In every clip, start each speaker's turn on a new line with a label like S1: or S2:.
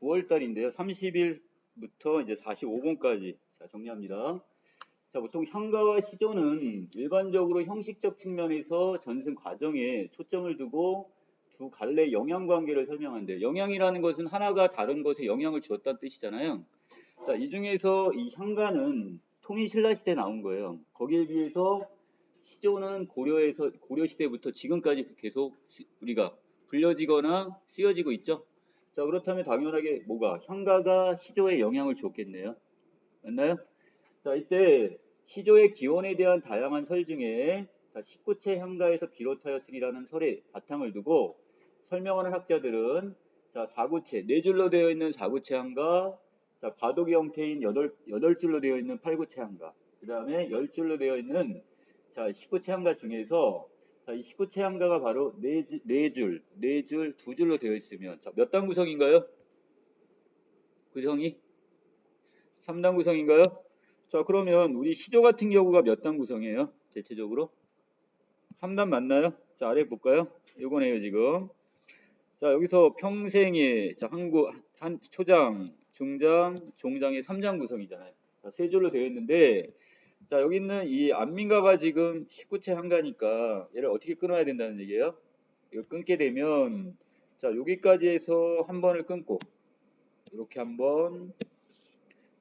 S1: 9월 달인데요. 30일부터 이제 45분까지 자, 정리합니다. 자, 보통 향가와 시조는 일반적으로 형식적 측면에서 전승 과정에 초점을 두고 두 갈래 영향 관계를 설명한대요. 영향이라는 것은 하나가 다른 것에 영향을 주었다는 뜻이잖아요. 자, 이 중에서 이 향가는 통일신라 시대에 나온 거예요. 거기에 비해서 시조는 고려 시대부터 지금까지 계속 우리가 불려지거나 쓰여지고 있죠. 자, 그렇다면 당연하게 뭐가 향가가 시조에 영향을 줬겠네요. 맞나요? 자, 이때 시조의 기원에 대한 다양한 설 중에 19채 향가에서 비롯하였으리라는 설에 바탕을 두고 설명하는 학자들은 자, 4구체, 4줄로 되어 있는 4구체 향가, 자, 과도기 형태인 8줄로 되어 있는 8구체 향가, 그 다음에 10줄로 되어 있는 자, 19채 향가 중에서 자, 이 19채 향가가 바로 4줄, 2줄로 되어 있으면 자, 몇 단 구성인가요? 구성이? 3단 구성인가요? 자, 그러면 우리 시조 같은 경우가 몇 단 구성이에요? 대체적으로? 3단 맞나요? 자, 아래 볼까요? 요거네요, 지금. 자, 여기서 평생에 자, 초장, 중장, 종장의 3장 구성이잖아요. 자, 세 줄로 되어 있는데 자, 여기 있는 이 안민가가 지금 19채 한가니까 얘를 어떻게 끊어야 된다는 얘기예요? 이거 끊게 되면 자, 여기까지 해서 한 번을 끊고 이렇게 한 번,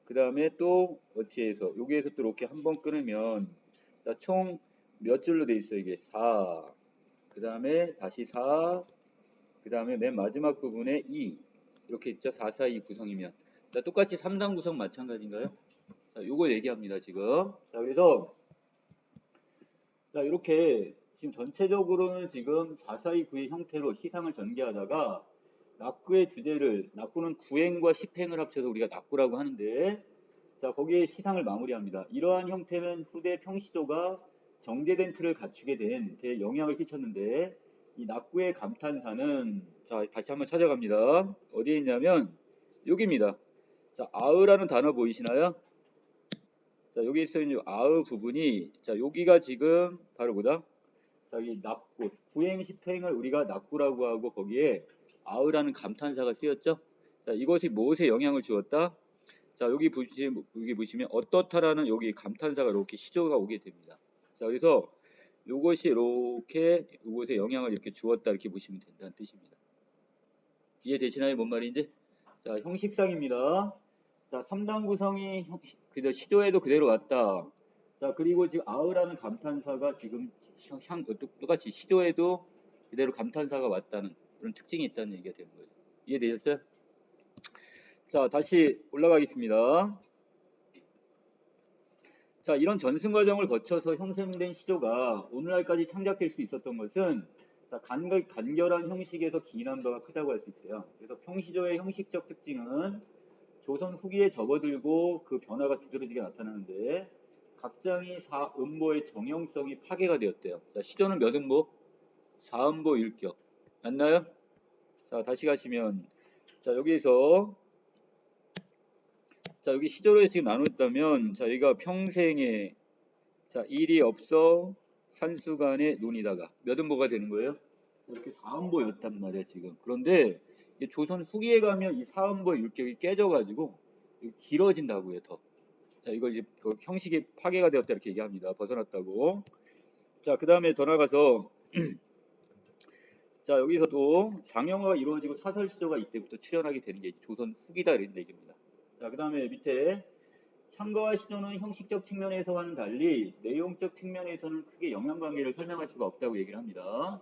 S1: 그 다음에 또 어떻게 해서 여기에서 또 이렇게 한 번 끊으면 자, 총 몇 줄로 돼 있어 이게? 4. 그 다음에 다시 4. 그 다음에 맨 마지막 부분에 2. 이렇게 있죠? 4, 4, 2 구성이면. 자, 똑같이 3단 구성 마찬가지인가요? 자, 요거 얘기합니다, 지금. 자, 그래서 자, 이렇게 지금 전체적으로는 지금 442구의 형태로 시상을 전개하다가 낙구의 주제를, 낙구는 구행과 십행을 합쳐서 우리가 낙구라고 하는데 자, 거기에 시상을 마무리합니다. 이러한 형태는 후대 평시조가 정제된 틀을 갖추게 된 데 영향을 끼쳤는데 이 낙구의 감탄사는 자, 다시 한번 찾아갑니다. 어디에 있냐면 여기입니다. 자, 아으라는 단어 보이시나요? 자, 여기 있어있는 아의 부분이 자, 여기가 지금 바로 뭐다? 자, 이 낙구, 구행 십행을 우리가 낙구라고 하고 거기에 아으라는 감탄사가 쓰였죠? 자, 이것이 무엇에 영향을 주었다? 자, 여기 보시면 어떻다라는 여기 감탄사가 이렇게 시조가 오게 됩니다. 자, 그래서 이것이 이렇게 이것에 영향을 이렇게 주었다 이렇게 보시면 된다는 뜻입니다. 이해되시나요? 뭔 말인지? 자, 형식상입니다. 자, 3단 구성이 시조에도 그대로 왔다. 자, 그리고 지금 아으라는 감탄사가 지금 똑같이 시조에도 그대로 감탄사가 왔다는 그런 특징이 있다는 얘기가 되는 거죠. 이해되셨어요? 자, 다시 올라가겠습니다. 자, 이런 전승 과정을 거쳐서 형성된 시조가 오늘날까지 창작될 수 있었던 것은 자, 간결한 형식에서 기인한 바가 크다고 할 수 있대요. 그래서 평시조의 형식적 특징은 조선 후기에 접어들고 그 변화가 두드러지게 나타나는데 각장이 사음보의 정형성이 파괴가 되었대요. 자, 시조는 몇 음보? 4음보 1격. 맞나요? 자, 다시 가시면 자, 여기에서 자, 여기 시조를 지금 나눴다면 자, 여기가 평생에 자, 일이 없어 산수간의 논이다가 몇 음보가 되는 거예요? 이렇게 4음보였단 말이야 지금. 그런데 조선 후기에 가면 이 4음보 율격이 깨져가지고 길어진다고요 더. 자, 이걸 이제 그 형식이 파괴가 되었다 이렇게 얘기합니다. 벗어났다고. 자, 그 다음에 더 나가서 자, 여기서도 장영화가 이루어지고 사설시조가 이때부터 출현하게 되는 게 조선 후기다 이런 얘기입니다. 자, 그 다음에 밑에 향가와 시조는 형식적 측면에서와는 달리 내용적 측면에서는 크게 영향관계를 설명할 수가 없다고 얘기를 합니다.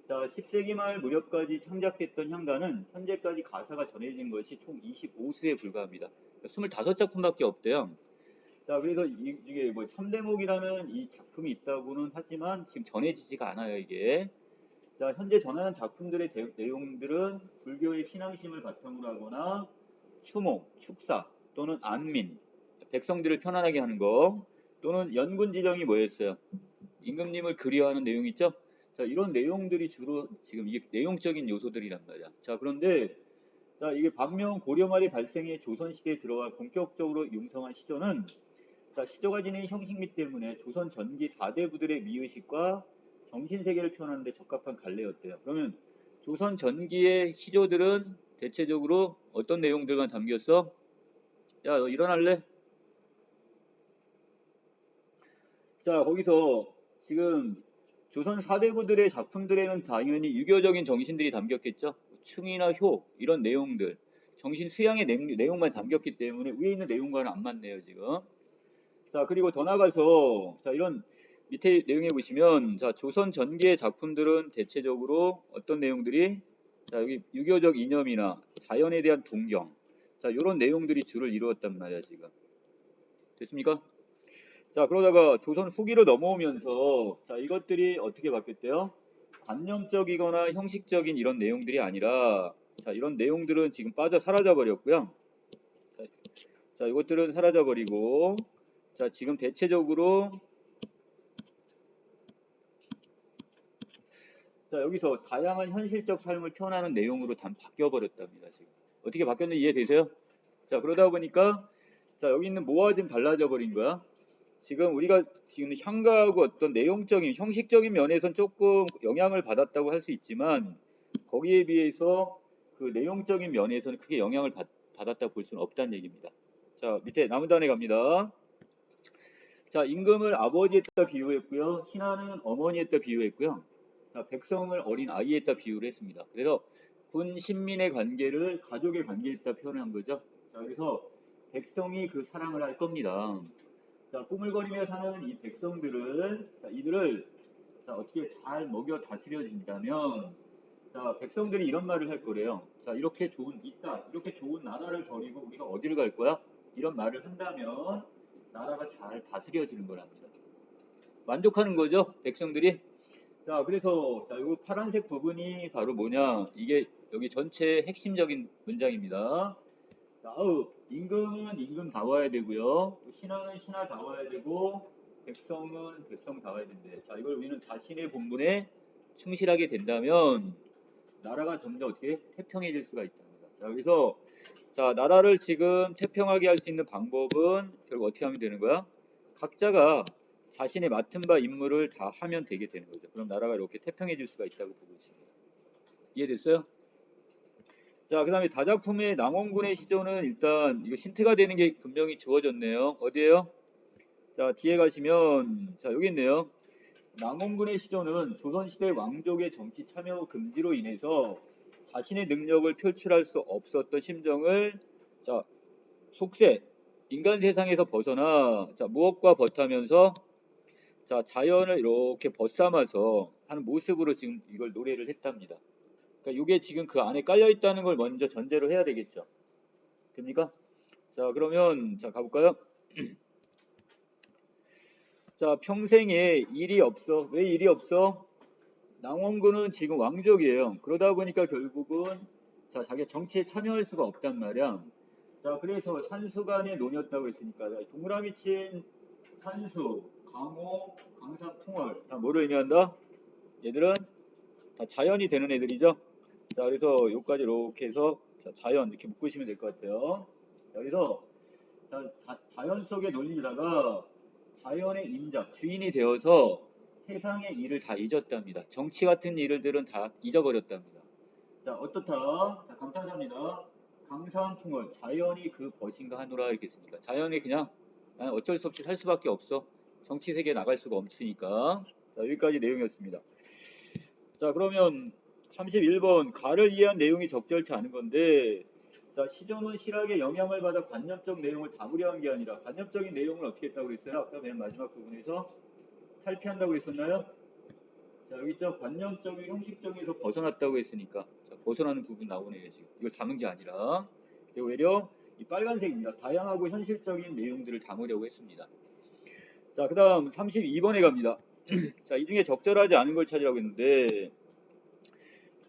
S1: 자, 10세기 말 무렵까지 창작됐던 향가는 현재까지 가사가 전해진 것이 총 25수에 불과합니다. 25작품밖에 없대요. 자, 그래서 이게 뭐 3대목이라는 이 작품이 있다고는 하지만 지금 전해지지가 않아요, 이게. 자, 현재 전하는 작품들의 내용들은 불교의 신앙심을 바탕으로 하거나 추모, 축사 또는 안민, 백성들을 편안하게 하는 거 또는 연군지정이 뭐였어요? 임금님을 그리워하는 내용 있죠? 자, 이런 내용들이 주로 지금 이게 내용적인 요소들이란 말이야. 자, 그런데 자, 이게 반면 고려 말에 발생해 조선시대에 들어와 본격적으로 융성한 시조는 자, 시조가 지닌 형식미 때문에 조선 전기 4대 부들의 미의식과 정신세계를 표현하는 데 적합한 갈래였대요. 그러면 조선 전기의 시조들은 대체적으로 어떤 내용들만 담겼어? 야, 너 일어날래? 자, 거기서 지금 조선 사대부들의 작품들에는 당연히 유교적인 정신들이 담겼겠죠. 층이나 효 이런 내용들, 정신 수양의 내용만 담겼기 때문에 위에 있는 내용과는 안 맞네요, 지금. 자, 그리고 더 나가서 자, 이런 밑에 내용에 보시면 자, 조선 전기의 작품들은 대체적으로 어떤 내용들이 자, 여기 유교적 이념이나 자연에 대한 동경 자, 이런 내용들이 주를 이루었단 말이야, 지금. 됐습니까? 자, 그러다가 조선 후기로 넘어오면서 자, 이것들이 어떻게 바뀌었대요? 관념적이거나 형식적인 이런 내용들이 아니라 자, 이런 내용들은 지금 빠져 사라져 버렸고요. 자, 이것들은 사라져 버리고 자, 지금 대체적으로 자, 여기서 다양한 현실적 삶을 표현하는 내용으로 다 바뀌어 버렸답니다, 지금. 어떻게 바뀌었는지 이해되세요? 자, 그러다 보니까 자, 여기 있는 뭐가 좀 달라져 버린 거야? 지금 우리가 지금 향가하고 어떤 내용적인 형식적인 면에선 조금 영향을 받았다고 할 수 있지만 거기에 비해서 그 내용적인 면에서는 크게 영향을 받았다고 볼 수는 없다는 얘기입니다. 자, 밑에 남은 단에 갑니다. 자, 임금을 아버지에다 비유했고요. 신하는 어머니에다 비유했고요. 자, 백성을 어린 아이에다 비유를 했습니다. 그래서 군 신민의 관계를 가족의 관계에다 표현한 거죠. 자, 그래서 백성이 그 사랑을 할 겁니다. 자, 꾸물거리며 사는 이 백성들을 자, 이들을 자, 어떻게 잘 먹여 다스려 준다면 자, 백성들이 이런 말을 할 거래요. 자, 이렇게 좋은 이렇게 좋은 나라를 버리고 우리가 어디를 갈 거야? 이런 말을 한다면 나라가 잘 다스려지는 거랍니다. 만족하는 거죠, 백성들이. 자, 그래서 자, 이 파란색 부분이 바로 뭐냐? 이게 여기 전체의 핵심적인 문장입니다. 자, 임금은 임금다워야 되고요. 신하는 신하다워야 되고 백성은 백성다워야 된대. 자, 이걸 우리는 자신의 본분에 충실하게 된다면 나라가 점점 어떻게 태평해질 수가 있답니다. 자, 그래서 자, 나라를 지금 태평하게 할 수 있는 방법은 결국 어떻게 하면 되는 거야? 각자가 자신의 맡은 바 임무를 다 하면 되게 되는 거죠. 그럼 나라가 이렇게 태평해질 수가 있다고 보고 있습니다. 이해됐어요? 자, 그 다음에 다작품의 남원군의 시조는 일단 이거 힌트가 되는 게 분명히 주어졌네요. 어디에요? 자, 뒤에 가시면 자, 여기 있네요. 남원군의 시조는 조선시대 왕족의 정치 참여 금지로 인해서 자신의 능력을 표출할 수 없었던 심정을 자, 속세, 인간 세상에서 벗어나 자, 무엇과 벗하면서 자, 자연을 이렇게 벗삼아서 하는 모습으로 지금 이걸 노래를 했답니다. 그러니까 이게 지금 그 안에 깔려 있다는 걸 먼저 전제로 해야 되겠죠. 됩니까? 자, 그러면 자, 가볼까요? 자, 평생에 일이 없어. 왜 일이 없어? 남원군은 지금 왕족이에요. 그러다 보니까 결국은 자, 자기가 정치에 참여할 수가 없단 말이야. 자, 그래서 산수간에 논이었다고 했으니까 동그라미 친 산수, 강호, 강산, 풍월 다 뭐를 의미한다? 얘들은 다 자연이 되는 애들이죠. 자, 그래서 여기까지 이렇게 해서 자, 자연 이렇게 묶으시면 될 것 같아요. 자, 그래서 자연 속에 논리다가 자연의 임자, 주인이 되어서 세상의 일을 다 잊었답니다. 정치 같은 일들은 다 잊어버렸답니다. 자, 어떻다? 자, 감탄사입니다. 강산풍월, 자연이 그 벗인가 하노라 이렇게 했으니까. 자연이 그냥 어쩔 수 없이 살 수밖에 없어. 정치 세계에 나갈 수가 없으니까. 자, 여기까지 내용이었습니다. 자, 그러면 31번 가를 이해한 내용이 적절치 않은 건데 자, 시조는 실학에 영향을 받아 관념적 내용을 담으려 한 게 아니라 관념적인 내용을 어떻게 했다고 그랬어요? 아까 맨 마지막 부분에서 탈피한다고 했었나요? 자, 여기 있죠. 관념적인 형식적에서 벗어났다고 했으니까 자, 벗어나는 부분 나오네요. 지금 이걸 담은 게 아니라 오히려 이 빨간색입니다. 다양하고 현실적인 내용들을 담으려고 했습니다. 자, 그 다음 32번에 갑니다. 자, 이 중에 적절하지 않은 걸 찾으라고 했는데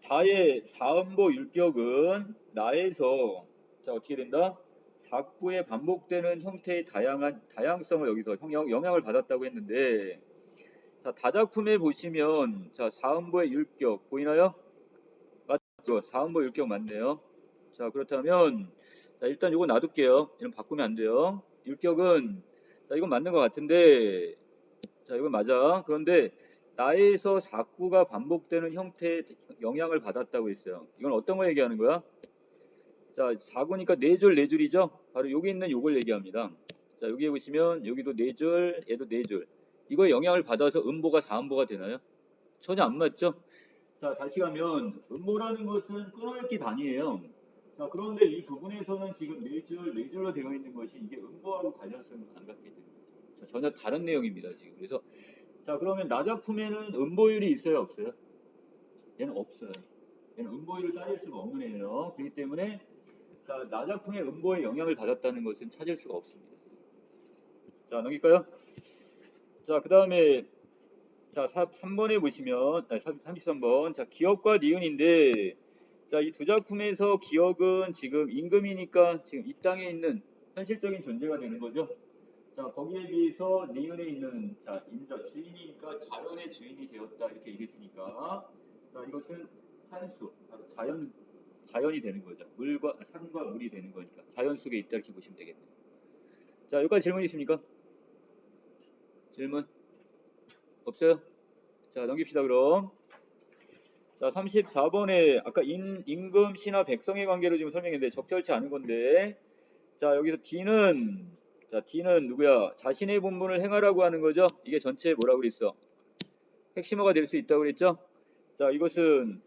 S1: 다의 사음보 율격은 나에서 자, 어떻게 된다? 사구의 반복되는 형태의 다양성을 여기서 영향을 받았다고 했는데 자, 다작품에 보시면 자, 사음보의 율격 보이나요? 맞죠? 사음보 율격 맞네요. 자, 그렇다면 자, 일단 이거 놔둘게요. 이런 바꾸면 안 돼요. 율격은 자, 이건 맞는 것 같은데 자, 이건 맞아. 그런데 나에서 사구가 반복되는 형태의 영향을 받았다고 했어요. 이건 어떤 거 얘기하는 거야? 자, 4구니까 4줄 4줄이죠. 바로 여기 있는 요걸 얘기합니다. 자, 여기 보시면 여기도 4줄, 얘도 4줄. 이거에 영향을 받아서 음보가 4음보가 되나요? 전혀 안 맞죠? 자, 다시 가면 음보라는 것은 끊어읽기 단위예요. 자, 그런데 이 부분에서는 지금 4줄, 4줄로 되어 있는 것이 이게 음보하고 관련성을 안 갖게 되는 거죠. 자, 전혀 다른 내용입니다, 지금. 그래서 자, 그러면 나작품에는 음보율이 있어요, 없어요? 얘는 없어요. 얘는 음보율을 따질 수가 없는 애예요. 그렇기 때문에 자, 나작품의 음보에 영향을 받았다는 것은 찾을 수가 없습니다. 자, 넘길까요? 자, 그 다음에 자, 3번에 보시면 33번. 자, 기억과 니은인데 자, 이 두 작품에서 기억은 지금 임금이니까 지금 이 땅에 있는 현실적인 존재가 되는 거죠. 자, 거기에 비해서 니은에 있는 자, 임자 주인이니까 자연의 주인이 되었다 이렇게 얘기했으니까 자, 이것은 산수, 바로 자연이 되는 거죠. 산과 물이 되는 거니까 자연 속에 있다 이렇게 보시면 되겠네요. 자, 여기까지 질문 있습니까? 질문 없어요? 자, 넘깁시다 그럼. 자, 34번에 아까 임금, 신하, 백성의 관계로 지금 설명했는데 적절치 않은 건데 자, 여기서 D는 누구야? 자신의 본분을 행하라고 하는 거죠. 이게 전체 뭐라고 그랬어? 핵심어가 될 수 있다고 그랬죠? 자, 이것은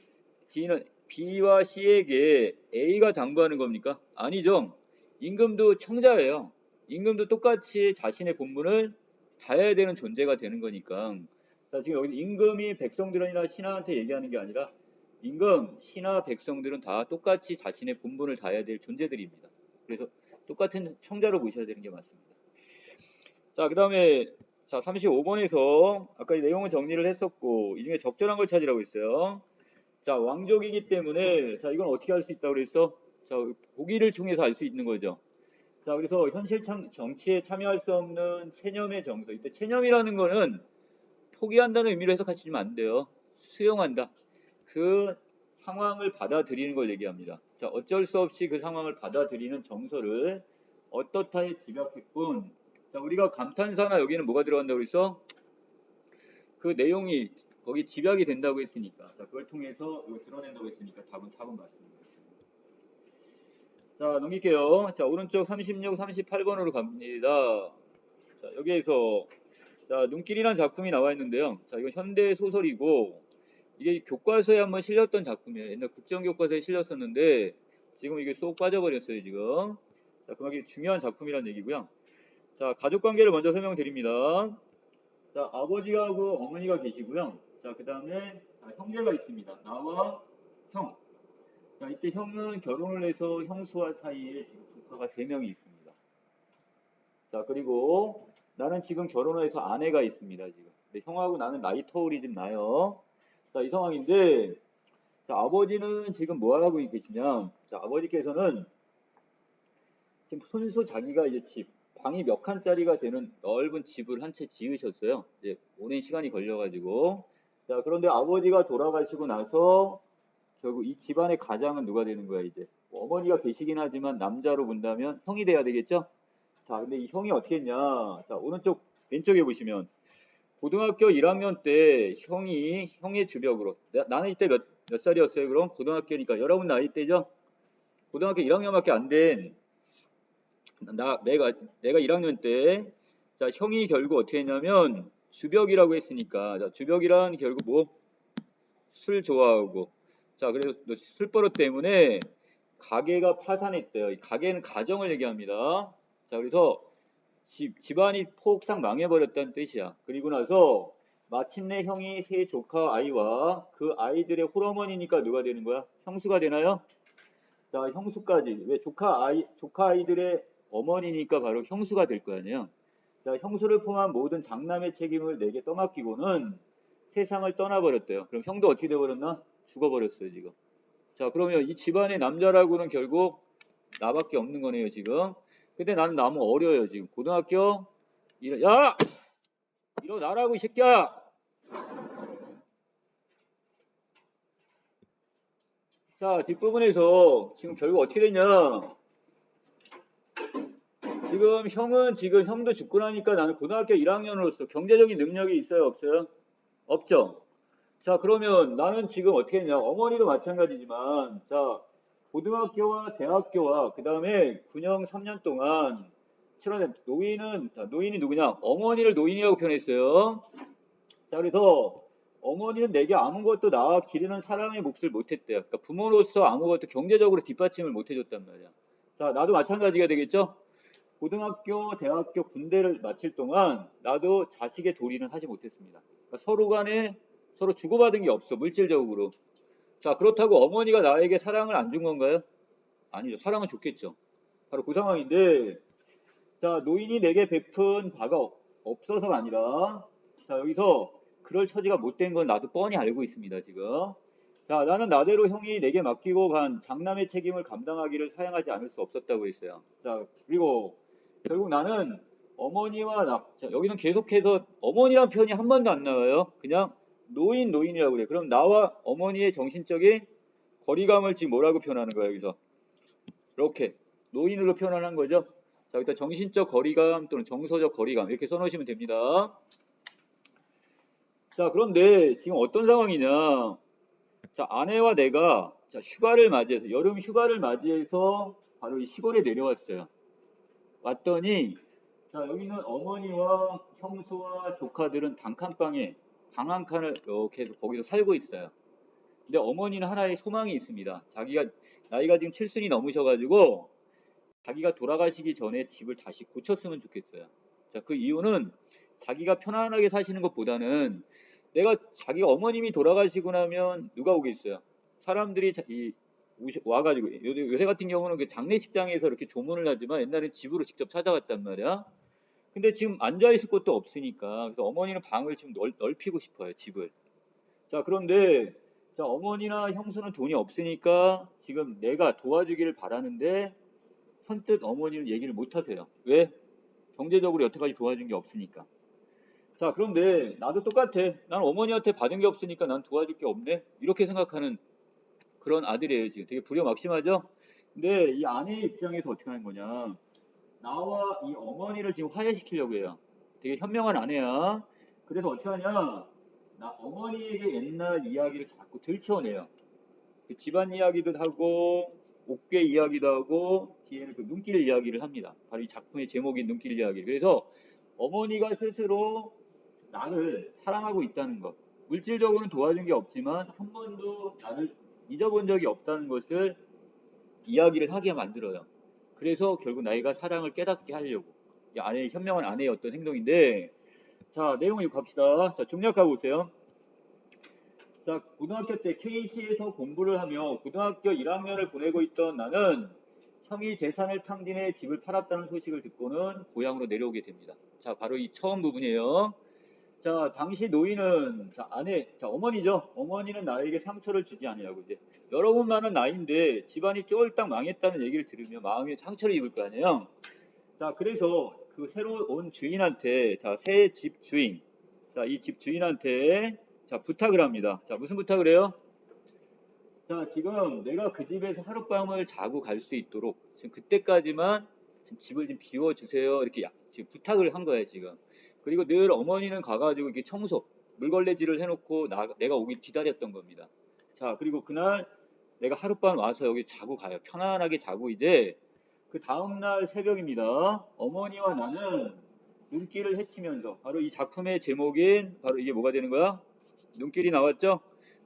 S1: D는 B와 C에게 A가 당부하는 겁니까? 아니죠. 임금도 청자예요. 임금도 똑같이 자신의 본분을 다해야 되는 존재가 되는 거니까. 자, 지금 여기 임금이 백성들이나 신하한테 얘기하는 게 아니라 임금, 신하, 백성들은 다 똑같이 자신의 본분을 다해야 될 존재들입니다. 그래서 똑같은 청자로 보셔야 되는 게 맞습니다. 자, 그 다음에 자, 35번에서 아까 이 내용은 정리를 했었고 이 중에 적절한 걸 찾으라고 했어요. 자, 왕족이기 때문에 자, 이건 어떻게 할 수 있다고 그랬어? 자, 보기를 통해서 알 수 있는 거죠. 자, 그래서 현실 정치에 참여할 수 없는 체념의 정서. 이때 체념이라는 거는 포기한다는 의미로 해석하시면 안 돼요. 수용한다. 그 상황을 받아들이는 걸 얘기합니다. 자, 어쩔 수 없이 그 상황을 받아들이는 정서를 어떻다에 집약했군. 자, 우리가 감탄사나 여기는 뭐가 들어간다고 그랬어? 그 내용이 거기 집약이 된다고 했으니까. 자, 그걸 통해서 이거 드러낸다고 했으니까 답은 4번 맞습니다. 자, 넘길게요. 자, 오른쪽 36, 38번으로 갑니다. 자, 여기에서 자, 눈길이라는 작품이 나와 있는데요. 자, 이건 현대 소설이고 이게 교과서에 한번 실렸던 작품이에요. 옛날 국정교과서에 실렸었는데 지금 이게 쏙 빠져버렸어요, 지금. 자, 그만큼 중요한 작품이라는 얘기고요. 자, 가족 관계를 먼저 설명드립니다. 자, 아버지하고 어머니가 계시고요. 자, 그 다음에 형제가 있습니다. 나와 형. 자, 이때 형은 결혼을 해서 형수와 사이에 지금 조카가 3명이 있습니다. 자, 그리고 나는 지금 결혼을 해서 아내가 있습니다, 지금. 근데 형하고 나는 나이 터울이 좀 나요. 자, 이 상황인데, 자, 아버지는 지금 뭐 하고 계시냐? 자, 아버지께서는 지금 손수 자기가 이제 방이 몇 칸짜리가 되는 넓은 집을 한 채 지으셨어요. 이제 오랜 시간이 걸려가지고. 자, 그런데 아버지가 돌아가시고 나서 결국 이 집안의 가장은 누가 되는 거야, 이제. 뭐 어머니가 계시긴 하지만 남자로 본다면 형이 돼야 되겠죠? 자, 근데 이 형이 어떻게 했냐? 자, 오른쪽, 왼쪽에 보시면 고등학교 1학년 때 형의 주벽으로 나는 이때 몇 살이었어요? 그럼 고등학교니까 여러분 나이 때죠? 고등학교 1학년밖에 안 된 내가 1학년 때 자, 형이 결국 어떻게 했냐면 주벽이라고 했으니까 자, 주벽이란 결국 뭐 술 좋아하고 자, 그래서 술 버릇 때문에 가게가 파산했대요. 이 가게는 가정을 얘기합니다. 자, 그래서 집안이 폭삭 망해버렸다는 뜻이야. 그리고 나서 마침내 형이 세 조카 아이와 그 아이들의 홀어머니니까 누가 되는 거야? 형수가 되나요? 자, 형수까지. 왜 조카 아이들의 어머니니까 바로 형수가 될 거 아니에요. 자, 형수를 포함한 모든 장남의 책임을 내게 떠맡기고는 세상을 떠나버렸대요. 그럼 형도 어떻게 돼버렸나? 죽어버렸어요, 지금. 자, 그러면 이 집안의 남자라고는 결국 나밖에 없는 거네요, 지금. 근데 나는 너무 어려요, 지금. 고등학교 야! 일어나라고, 이 새끼야! 자, 뒷부분에서 지금 결국 어떻게 됐냐? 지금 형도 죽고 나니까 나는 고등학교 1학년으로서 경제적인 능력이 있어요, 없어요? 없죠? 자, 그러면 나는 지금 어떻게 했냐? 어머니도 마찬가지지만, 자, 고등학교와 대학교와 그 다음에 군영 3년 동안 치러낸 노인이 누구냐? 어머니를 노인이라고 표현했어요. 자, 그래서 어머니는 내게 아무것도 나와 기르는 사람의 몫을 못했대요. 그러니까 부모로서 아무것도 경제적으로 뒷받침을 못해줬단 말이야. 자, 나도 마찬가지가 되겠죠? 고등학교, 대학교, 군대를 마칠 동안 나도 자식의 도리는 하지 못했습니다. 그러니까 서로 간에 서로 주고받은 게 없어, 물질적으로. 자, 그렇다고 어머니가 나에게 사랑을 안 준 건가요? 아니죠. 사랑은 줬겠죠. 바로 그 상황인데, 자, 노인이 내게 베푼 바가 없어서가 아니라, 자, 여기서 그럴 처지가 못된 건 나도 뻔히 알고 있습니다, 지금. 자, 나는 나대로 형이 내게 맡기고 간 장남의 책임을 감당하기를 사양하지 않을 수 없었다고 했어요. 자, 그리고 결국 나는 자, 여기는 계속해서 어머니란 표현이 한 번도 안 나와요. 그냥 노인이라고 그래. 그럼 나와 어머니의 정신적인 거리감을 지금 뭐라고 표현하는 거야, 여기서? 이렇게 노인으로 표현하는 거죠. 자, 일단 정신적 거리감 또는 정서적 거리감 이렇게 써놓으시면 됩니다. 자, 그런데 지금 어떤 상황이냐? 자, 아내와 내가 자, 여름 휴가를 맞이해서 바로 이 시골에 내려왔어요. 왔더니 자, 여기는 어머니와 형수와 조카들은 단칸방에 방 한 칸을 이렇게 해서 거기서 살고 있어요. 근데 어머니는 하나의 소망이 있습니다. 나이가 지금 7순이 넘으셔가지고 자기가 돌아가시기 전에 집을 다시 고쳤으면 좋겠어요. 자, 그 이유는 자기가 편안하게 사시는 것보다는 자기가 어머님이 돌아가시고 나면 누가 오겠어요? 사람들이 와가지고 요새 같은 경우는 그 장례식장에서 이렇게 조문을 하지만 옛날엔 집으로 직접 찾아갔단 말이야. 근데 지금 앉아있을 곳도 없으니까 그래서 어머니는 방을 좀 넓히고 싶어요, 집을. 자, 그런데 자, 어머니나 형수는 돈이 없으니까 지금 내가 도와주기를 바라는데 선뜻 어머니는 얘기를 못 하세요. 왜? 경제적으로 여태까지 도와준 게 없으니까. 자, 그런데 나도 똑같아. 난 어머니한테 받은 게 없으니까 난 도와줄 게 없네. 이렇게 생각하는 그런 아들이에요, 지금. 되게 불효막심하죠? 근데 이 아내의 입장에서 어떻게 하는 거냐. 나와 이 어머니를 지금 화해시키려고 해요. 되게 현명한 아내야. 그래서 어떻게 하냐. 어머니에게 옛날 이야기를 자꾸 들춰내요. 그 집안 이야기도 하고, 옥괴 이야기도 하고, 뒤에는 그 눈길 이야기를 합니다. 바로 이 작품의 제목인 눈길 이야기. 그래서 어머니가 스스로 나를 사랑하고 있다는 것. 물질적으로는 도와준 게 없지만 한 번도 나를 잊어본 적이 없다는 것을 이야기를 하게 만들어요. 그래서 결국 나이가 사랑을 깨닫게 하려고. 현명한 아내의 어떤 행동인데, 자, 내용을 읽고 갑시다. 자, 중략하고 오세요. 자, 고등학교 때 KC에서 공부를 하며 고등학교 1학년을 보내고 있던 나는 형이 재산을 탕진해 집을 팔았다는 소식을 듣고는 고향으로 내려오게 됩니다. 자, 바로 이 처음 부분이에요. 자, 당시 노인은 어머니죠. 어머니는 나에게 상처를 주지 아니하고 이제 여러분 많은 나이인데 집안이 쫄딱 망했다는 얘기를 들으며 마음에 상처를 입을 거 아니에요. 자, 그래서 그 새로 온 주인한테 새 집 주인, 이 집 주인한테 부탁을 합니다. 자, 무슨 부탁을 해요? 자, 지금 내가 그 집에서 하룻밤을 자고 갈 수 있도록 지금 그때까지만 지금 집을 좀 비워주세요. 이렇게 지금 부탁을 한 거예요, 지금. 그리고 늘 어머니는 가가지고 이렇게 물걸레질을 해놓고 내가 오길 기다렸던 겁니다. 자, 그리고 그날 내가 하룻밤 와서 여기 자고 가요. 편안하게 자고 이제 그 다음날 새벽입니다. 어머니와 나는 눈길을 헤치면서 바로 이 작품의 제목인 바로 이게 뭐가 되는 거야? 눈길이 나왔죠?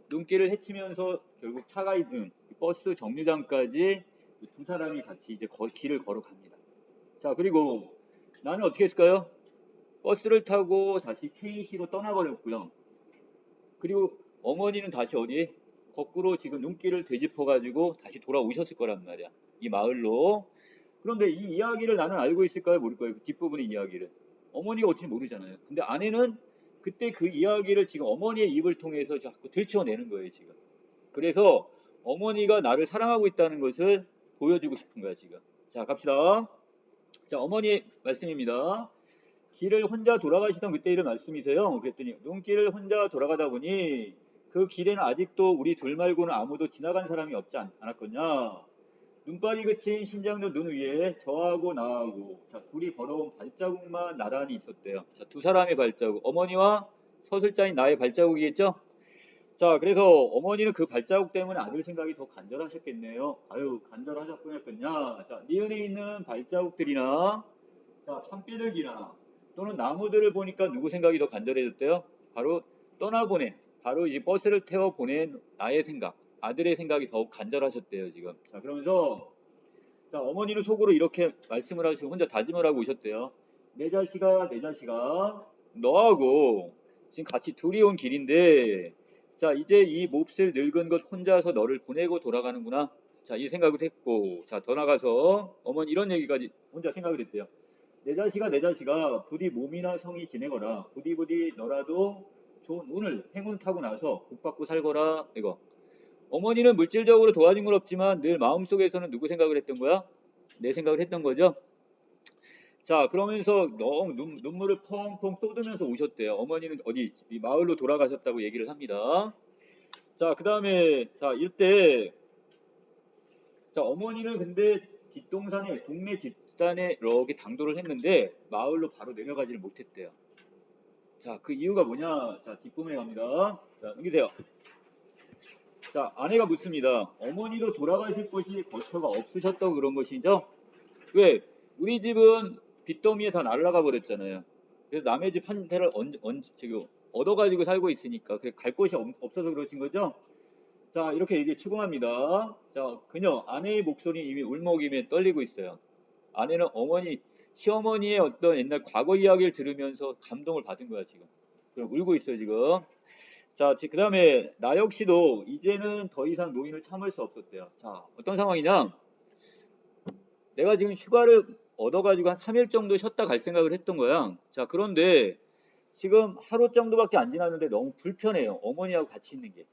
S1: 눈길을 헤치면서 결국 차가 있는 버스 정류장까지 두 사람이 같이 이제 길을 걸어갑니다. 자, 그리고 나는 어떻게 했을까요? 버스를 타고 다시 KC로 떠나버렸고요. 그리고 어머니는 다시 어디? 거꾸로 지금 눈길을 되짚어가지고 다시 돌아오셨을 거란 말이야. 이 마을로. 그런데 이 이야기를 나는 알고 있을까요? 모를까요? 그 뒷부분의 이야기를. 어머니가 어떻게 모르잖아요. 근데 아내는 그때 그 이야기를 지금 어머니의 입을 통해서 자꾸 들춰내는 거예요, 지금. 그래서 어머니가 나를 사랑하고 있다는 것을 보여주고 싶은 거야, 지금. 자, 갑시다. 자, 어머니의 말씀입니다. 길을 혼자 돌아가시던 그때 일을 말씀이세요. 그랬더니 눈길을 혼자 돌아가다 보니 그 길에는 아직도 우리 둘 말고는 아무도 지나간 사람이 없지 않았거냐. 눈발이 그친 신장도 눈 위에 저하고 나하고 둘이 걸어온 발자국만 나란히 있었대요. 자, 두 사람의 발자국, 어머니와 서술자인 나의 발자국이겠죠? 자, 그래서 어머니는 그 발자국 때문에 아들 생각이 더 간절하셨겠네요. 아유, 간절하셨겠냐. 자, 니은에 있는 발자국들이나, 자, 산비둘기나, 또는 나무들을 보니까 누구 생각이 더 간절해졌대요? 바로 떠나보낸, 바로 이제 버스를 태워 보낸 나의 생각, 아들의 생각이 더욱 간절하셨대요, 지금. 자, 그러면서, 자, 어머니는 속으로 이렇게 말씀을 하시고 혼자 다짐을 하고 오셨대요. 내 자식아, 너하고 지금 같이 둘이 온 길인데, 자, 이제 이 몹쓸 늙은 것 혼자서 너를 보내고 돌아가는구나. 자, 이 생각을 했고, 자, 더 나가서 어머니 이런 얘기까지 혼자 생각을 했대요. 내 자식아, 부디 몸이나 성이 지내거라. 부디 너라도 좋은 운을, 행운 타고 나서 복 받고 살거라. 이거. 어머니는 물질적으로 도와준 건 없지만 늘 마음속에서는 누구 생각을 했던 거야? 내 생각을 했던 거죠. 자, 그러면서 너무 눈물을 펑펑 쏟으면서 오셨대요. 어머니는 어디 이 마을로 돌아가셨다고 얘기를 합니다. 자, 그 다음에 자 이때 자 어머니는 근데 뒷동산에 동네 뒷산에 이렇게 당도를 했는데 마을로 바로 내려가지를 못했대요. 자, 그 이유가 뭐냐? 자, 뒷부분에 갑니다. 자, 넘기세요. 자, 아내가 묻습니다. 어머니도 돌아가실 곳이 거처가 없으셨다고 그런 것이죠? 왜? 우리 집은 빚더미에 다 날아가 버렸잖아요. 그래서 남의 집 한 채를 지금 얻어가지고 살고 있으니까 갈 곳이 없어서 그러신 거죠? 자, 이렇게 얘기 추궁합니다. 자, 그녀 아내의 목소리 이미 울먹이며 떨리고 있어요. 아내는 시어머니의 어떤 옛날 과거 이야기를 들으면서 감동을 받은 거야 지금. 울고 있어요 지금. 자, 그 다음에 나 역시도 이제는 더 이상 노인을 참을 수 없었대요. 자, 어떤 상황이냐? 내가 지금 휴가를 얻어가지고 한 3일 정도 쉬었다 갈 생각을 했던 거야. 자, 그런데 지금 하루 정도밖에 안 지났는데 너무 불편해요. 어머니하고 같이 있는 게.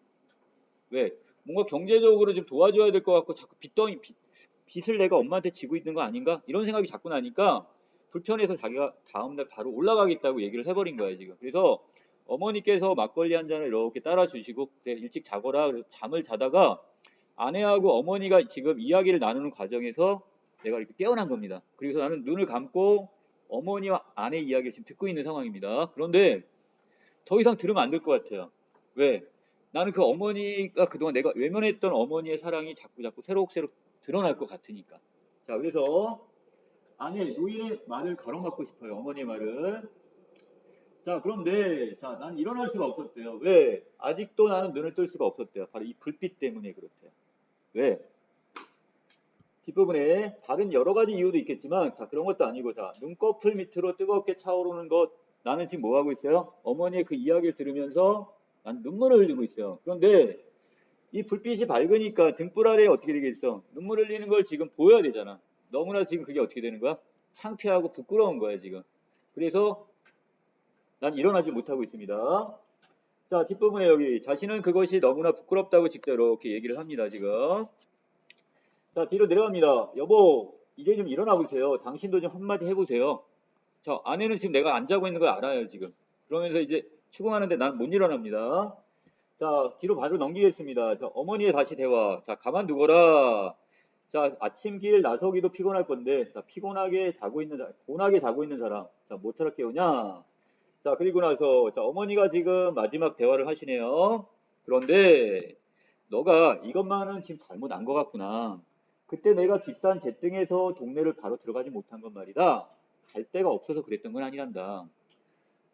S1: 왜? 뭔가 경제적으로 좀 도와줘야 될 것 같고 자꾸 빚을 내가 엄마한테 지고 있는 거 아닌가? 이런 생각이 자꾸 나니까 불편해서 자기가 다음날 바로 올라가겠다고 얘기를 해버린 거야 지금. 그래서 어머니께서 막걸리 한 잔을 이렇게 따라 주시고 그래, 일찍 자거라. 그래서 잠을 자다가 아내하고 어머니가 지금 이야기를 나누는 과정에서 내가 이렇게 깨어난 겁니다. 그래서 나는 눈을 감고 어머니와 아내 이야기를 지금 듣고 있는 상황입니다. 그런데 더 이상 들으면 안 될 것 같아요. 왜? 나는 그 어머니가 그동안 내가 외면했던 어머니의 사랑이 자꾸 새록새록 드러날 것 같으니까. 자, 그래서 아내 노인의 말을 가로막고 싶어요. 어머니의 말을. 자, 그런데 자, 난 일어날 수가 없었대요. 왜? 아직도 나는 눈을 뜰 수가 없었대요. 바로 이 불빛 때문에 그렇대요. 왜? 뒷부분에 다른 여러 가지 이유도 있겠지만 자, 그런 것도 아니고 자, 눈꺼풀 밑으로 뜨겁게 차오르는 것 나는 지금 뭐 하고 있어요? 어머니의 그 이야기를 들으면서 난 눈물을 흘리고 있어요. 그런데 이 불빛이 밝으니까 등불 아래에 어떻게 되겠어? 눈물 흘리는 걸 지금 보여야 되잖아. 너무나 지금 그게 어떻게 되는 거야? 창피하고 부끄러운 거야 지금. 그래서 난 일어나지 못하고 있습니다. 자, 뒷부분에 여기 자신은 그것이 너무나 부끄럽다고 직접 이렇게 얘기를 합니다 지금. 자, 뒤로 내려갑니다. 여보, 이제 좀 일어나 보세요. 당신도 좀 한마디 해보세요. 자, 아내는 지금 내가 안 자고 있는 걸 알아요 지금. 그러면서 이제 추궁하는데 난 못 일어납니다. 자, 뒤로 바로 넘기겠습니다. 자, 어머니의 다시 대화. 자, 가만두거라. 자, 아침길 나서기도 피곤할 건데, 자, 피곤하게 자고 있는 사람. 자, 못하러 깨우냐? 자, 그리고 나서, 자, 어머니가 지금 마지막 대화를 하시네요. 그런데, 너가 이것만은 지금 잘못 안 것 같구나. 그때 내가 뒷산 제등에서 동네를 바로 들어가지 못한 건 말이다. 갈 데가 없어서 그랬던 건 아니란다.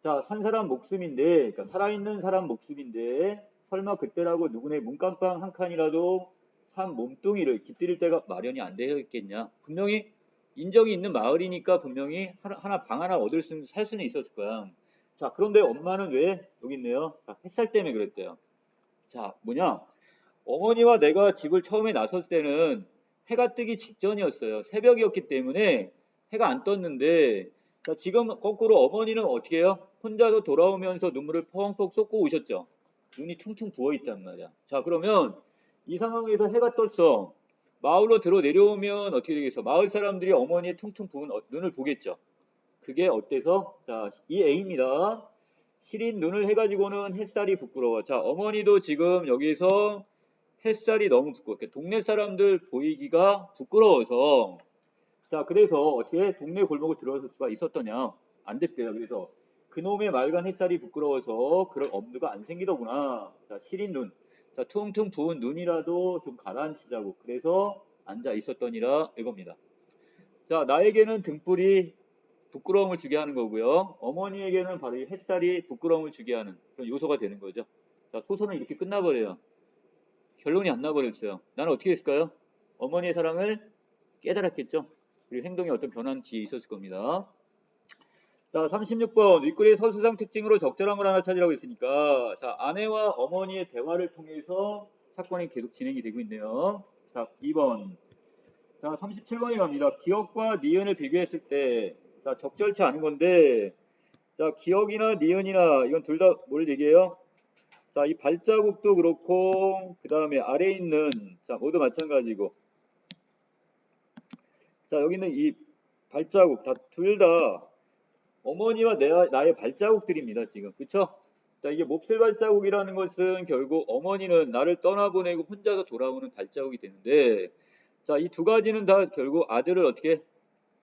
S1: 자, 산 사람 목숨인데, 그러니까 살아있는 사람 목숨인데, 설마 그때라고 누구네 문간방 한 칸이라도 산 몸뚱이를 깃들일 때가 마련이 안 되어 있겠냐. 분명히 인정이 있는 마을이니까 분명히 방 하나 살 수는 있었을 거야. 자, 그런데 엄마는 왜? 여기 있네요. 자, 햇살 때문에 그랬대요. 자, 뭐냐? 어머니와 내가 집을 처음에 나섰을 때는 해가 뜨기 직전이었어요. 새벽이었기 때문에 해가 안 떴는데, 자, 지금 거꾸로 어머니는 어떻게 해요? 혼자서 돌아오면서 눈물을 펑펑 쏟고 오셨죠. 눈이 퉁퉁 부어있단 말이야. 자, 그러면 이 상황에서 해가 떴어. 마을로 내려오면 어떻게 되겠어? 마을 사람들이 어머니의 퉁퉁 부은 눈을 보겠죠. 그게 어때서? 자, 이 A입니다. 시린 눈을 해가지고는 햇살이 부끄러워. 자, 어머니도 지금 여기서 햇살이 너무 부끄러워. 동네 사람들 보이기가 부끄러워서 자, 그래서 어떻게 동네 골목을 들어설 수가 있었더냐? 안 됐대요. 그래서 그놈의 맑은 햇살이 부끄러워서 그럴 엄두가 안 생기더구나. 자, 시린 눈. 자, 퉁퉁 부은 눈이라도 좀 가라앉히자고. 그래서 앉아 있었더니라 이겁니다. 자, 나에게는 등불이 부끄러움을 주게 하는 거고요. 어머니에게는 바로 이 햇살이 부끄러움을 주게 하는 그런 요소가 되는 거죠. 자, 소설은 이렇게 끝나버려요. 결론이 안 나버렸어요. 나는 어떻게 했을까요? 어머니의 사랑을 깨달았겠죠. 그리고 행동에 어떤 변화는 뒤에 있었을 겁니다. 자, 36번 윗글의 서술상 특징으로 적절한 걸 하나 찾으라고 했으니까 자, 아내와 어머니의 대화를 통해서 사건이 계속 진행이 되고 있네요. 자, 2번. 자, 37번에 갑니다. 기억과 니은을 비교했을 때 자, 적절치 않은 건데 자, 기억이나 니은이나 이건 둘 다 뭘 얘기해요? 자, 이 발자국도 그렇고 그 다음에 아래에 있는 자, 모두 마찬가지고 자, 여기 있는 이 발자국 둘 다 어머니와 나의 발자국들입니다. 지금 그쵸? 자, 이게 몹쓸 발자국이라는 것은 결국 어머니는 나를 떠나보내고 혼자서 돌아오는 발자국이 되는데 자, 이 두 가지는 다 결국 아들을 어떻게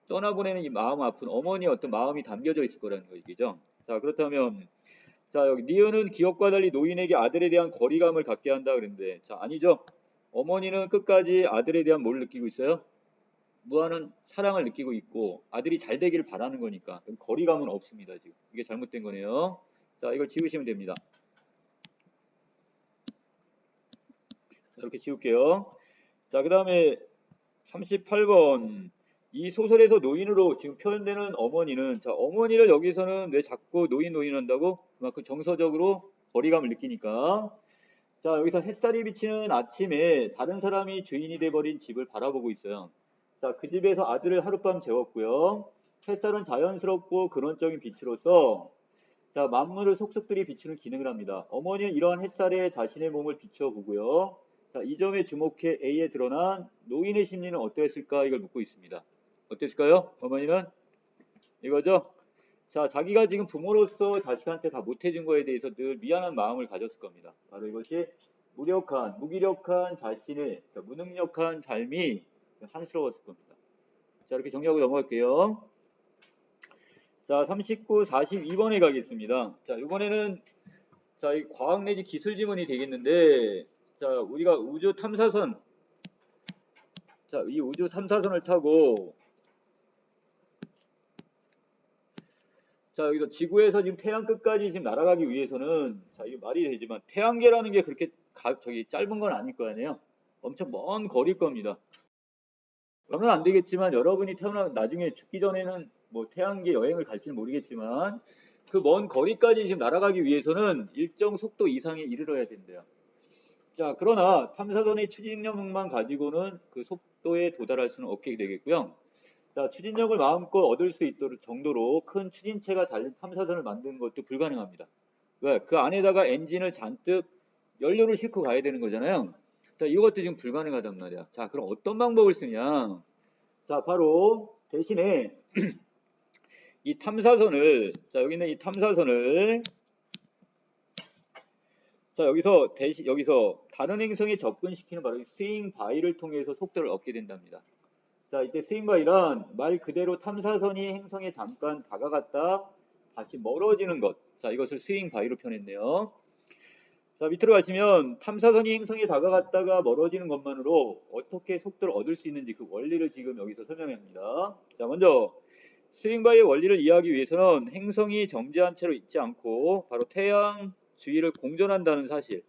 S1: 떠나보내는 이 마음 아픈 어머니의 어떤 마음이 담겨져 있을 거라는 얘기죠. 자, 그렇다면 자, 여기 니은은 기억과 달리 노인에게 아들에 대한 거리감을 갖게 한다 그랬는데 자, 아니죠. 어머니는 끝까지 아들에 대한 뭘 느끼고 있어요? 무한한 사랑을 느끼고 있고 아들이 잘 되기를 바라는 거니까 거리감은 없습니다. 지금 이게 잘못된 거네요. 자, 이걸 지우시면 됩니다. 자, 이렇게 지울게요. 자, 그 다음에 38번 이 소설에서 노인으로 지금 표현되는 어머니는 자, 어머니를 여기서는 왜 자꾸 노인 한다고? 그만큼 정서적으로 거리감을 느끼니까 자, 여기서 햇살이 비치는 아침에 다른 사람이 주인이 돼버린 집을 바라보고 있어요. 자, 그 집에서 아들을 하룻밤 재웠고요. 햇살은 자연스럽고 근원적인 빛으로서 자, 만물을 속속들이 비추는 기능을 합니다. 어머니는 이러한 햇살에 자신의 몸을 비춰보고요. 자, 이 점에 주목해 A에 드러난 노인의 심리는 어떠했을까? 이걸 묻고 있습니다. 어땠을까요? 어머니는 이거죠? 자, 자기가 지금 부모로서 자식한테 다 못해준 거에 대해서 늘 미안한 마음을 가졌을 겁니다. 바로 이것이 무기력한 자신의 무능력한 삶이 한스러웠을 겁니다. 자, 이렇게 정리하고 넘어갈게요. 자, 39, 42번에 가겠습니다. 자, 이번에는 자, 이 과학 내지 기술 지문이 되겠는데 자, 우리가 우주 탐사선 자, 이 우주 탐사선을 타고 자, 여기서 지구에서 지금 태양 끝까지 지금 날아가기 위해서는 자, 이게 말이 되지만 태양계라는 게 그렇게 짧은 건 아닐 거 아니에요. 엄청 먼 거리일 겁니다. 그러면 안 되겠지만 여러분이 나중에 죽기 전에는 뭐 태양계 여행을 갈지는 모르겠지만 그 먼 거리까지 지금 날아가기 위해서는 일정 속도 이상에 이르러야 된대요. 자, 그러나 탐사선의 추진력만 가지고는 그 속도에 도달할 수는 없게 되겠고요. 자, 추진력을 마음껏 얻을 수 있도록 정도로 큰 추진체가 달린 탐사선을 만드는 것도 불가능합니다. 왜? 그 안에다가 엔진을 잔뜩 연료를 싣고 가야 되는 거잖아요. 자, 이것도 지금 불가능하단 말이야. 자, 그럼 어떤 방법을 쓰냐? 자, 바로 대신에 이 탐사선을 자, 여기 있는 이 탐사선을 자, 여기서 다른 행성에 접근시키는 바로 스윙 바이를 통해서 속도를 얻게 된답니다. 자, 이때 스윙 바이란 말 그대로 탐사선이 행성에 잠깐 다가갔다 다시 멀어지는 것. 자, 이것을 스윙 바이로 표현했네요. 자, 밑으로 가시면 탐사선이 행성에 다가갔다가 멀어지는 것만으로 어떻게 속도를 얻을 수 있는지 그 원리를 지금 여기서 설명합니다. 자, 먼저 스윙바이의 원리를 이해하기 위해서는 행성이 정지한 채로 있지 않고 바로 태양 주위를 공전한다는 사실.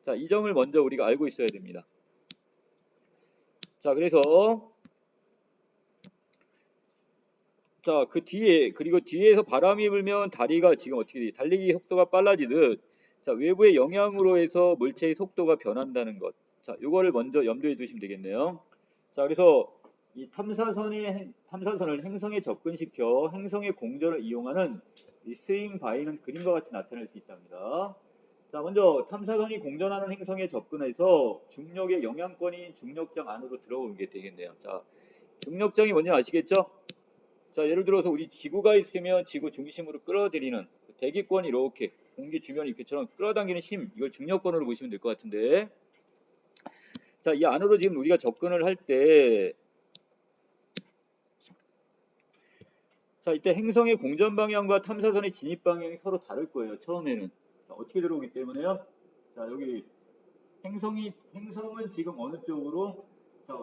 S1: 자, 이 점을 먼저 우리가 알고 있어야 됩니다. 자, 그래서 자, 그리고 뒤에서 바람이 불면 다리가 지금 어떻게 돼? 달리기 속도가 빨라지듯 자, 외부의 영향으로 해서 물체의 속도가 변한다는 것. 자, 이거를 먼저 염두에 두시면 되겠네요. 자, 그래서 이 탐사선을 행성에 접근시켜 행성의 공전을 이용하는 이 스윙 바이는 그림과 같이 나타낼 수 있답니다. 자, 먼저 탐사선이 공전하는 행성에 접근해서 중력의 영향권인 중력장 안으로 들어오게 되겠네요. 자, 중력장이 뭔지 아시겠죠? 자, 예를 들어서 우리 지구가 있으면 지구 중심으로 끌어들이는 대기권이 이렇게 공기 주변 이렇게처럼 끌어당기는 힘, 이걸 중력권으로 보시면 될 것 같은데 자, 이 안으로 지금 우리가 접근을 할 때 자, 이때 행성의 공전 방향과 탐사선의 진입 방향이 서로 다를 거예요. 처음에는. 자, 어떻게 들어오기 때문에요? 자, 여기 행성은 지금 어느 쪽으로? 자,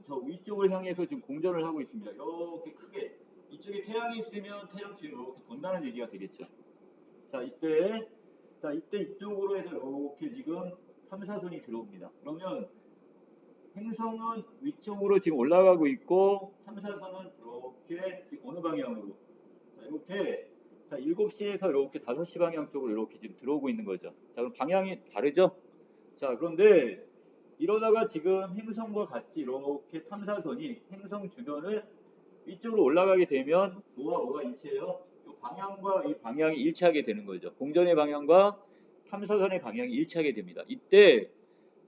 S1: 저 위쪽을 향해서 지금 공전을 하고 있습니다. 이렇게 크게. 이쪽에 태양이 있으면 태양 뒤로 이렇게 돈다는 얘기가 되겠죠. 자, 이때 이쪽으로 해서 이렇게 지금 탐사선이 들어옵니다. 그러면 행성은 위쪽으로 지금 올라가고 있고 탐사선은 이렇게 지금 어느 방향으로? 자, 이렇게 7시에서 이렇게 5시 방향 쪽으로 이렇게 지금 들어오고 있는 거죠. 자, 그럼 방향이 다르죠? 자, 그런데 이러다가 지금 행성과 같이 이렇게 탐사선이 행성 주변을 위쪽으로 올라가게 되면 뭐가 일치해요? 이 방향과 이 방향이 일치하게 되는 거죠. 공전의 방향과 탐사선의 방향이 일치하게 됩니다. 이때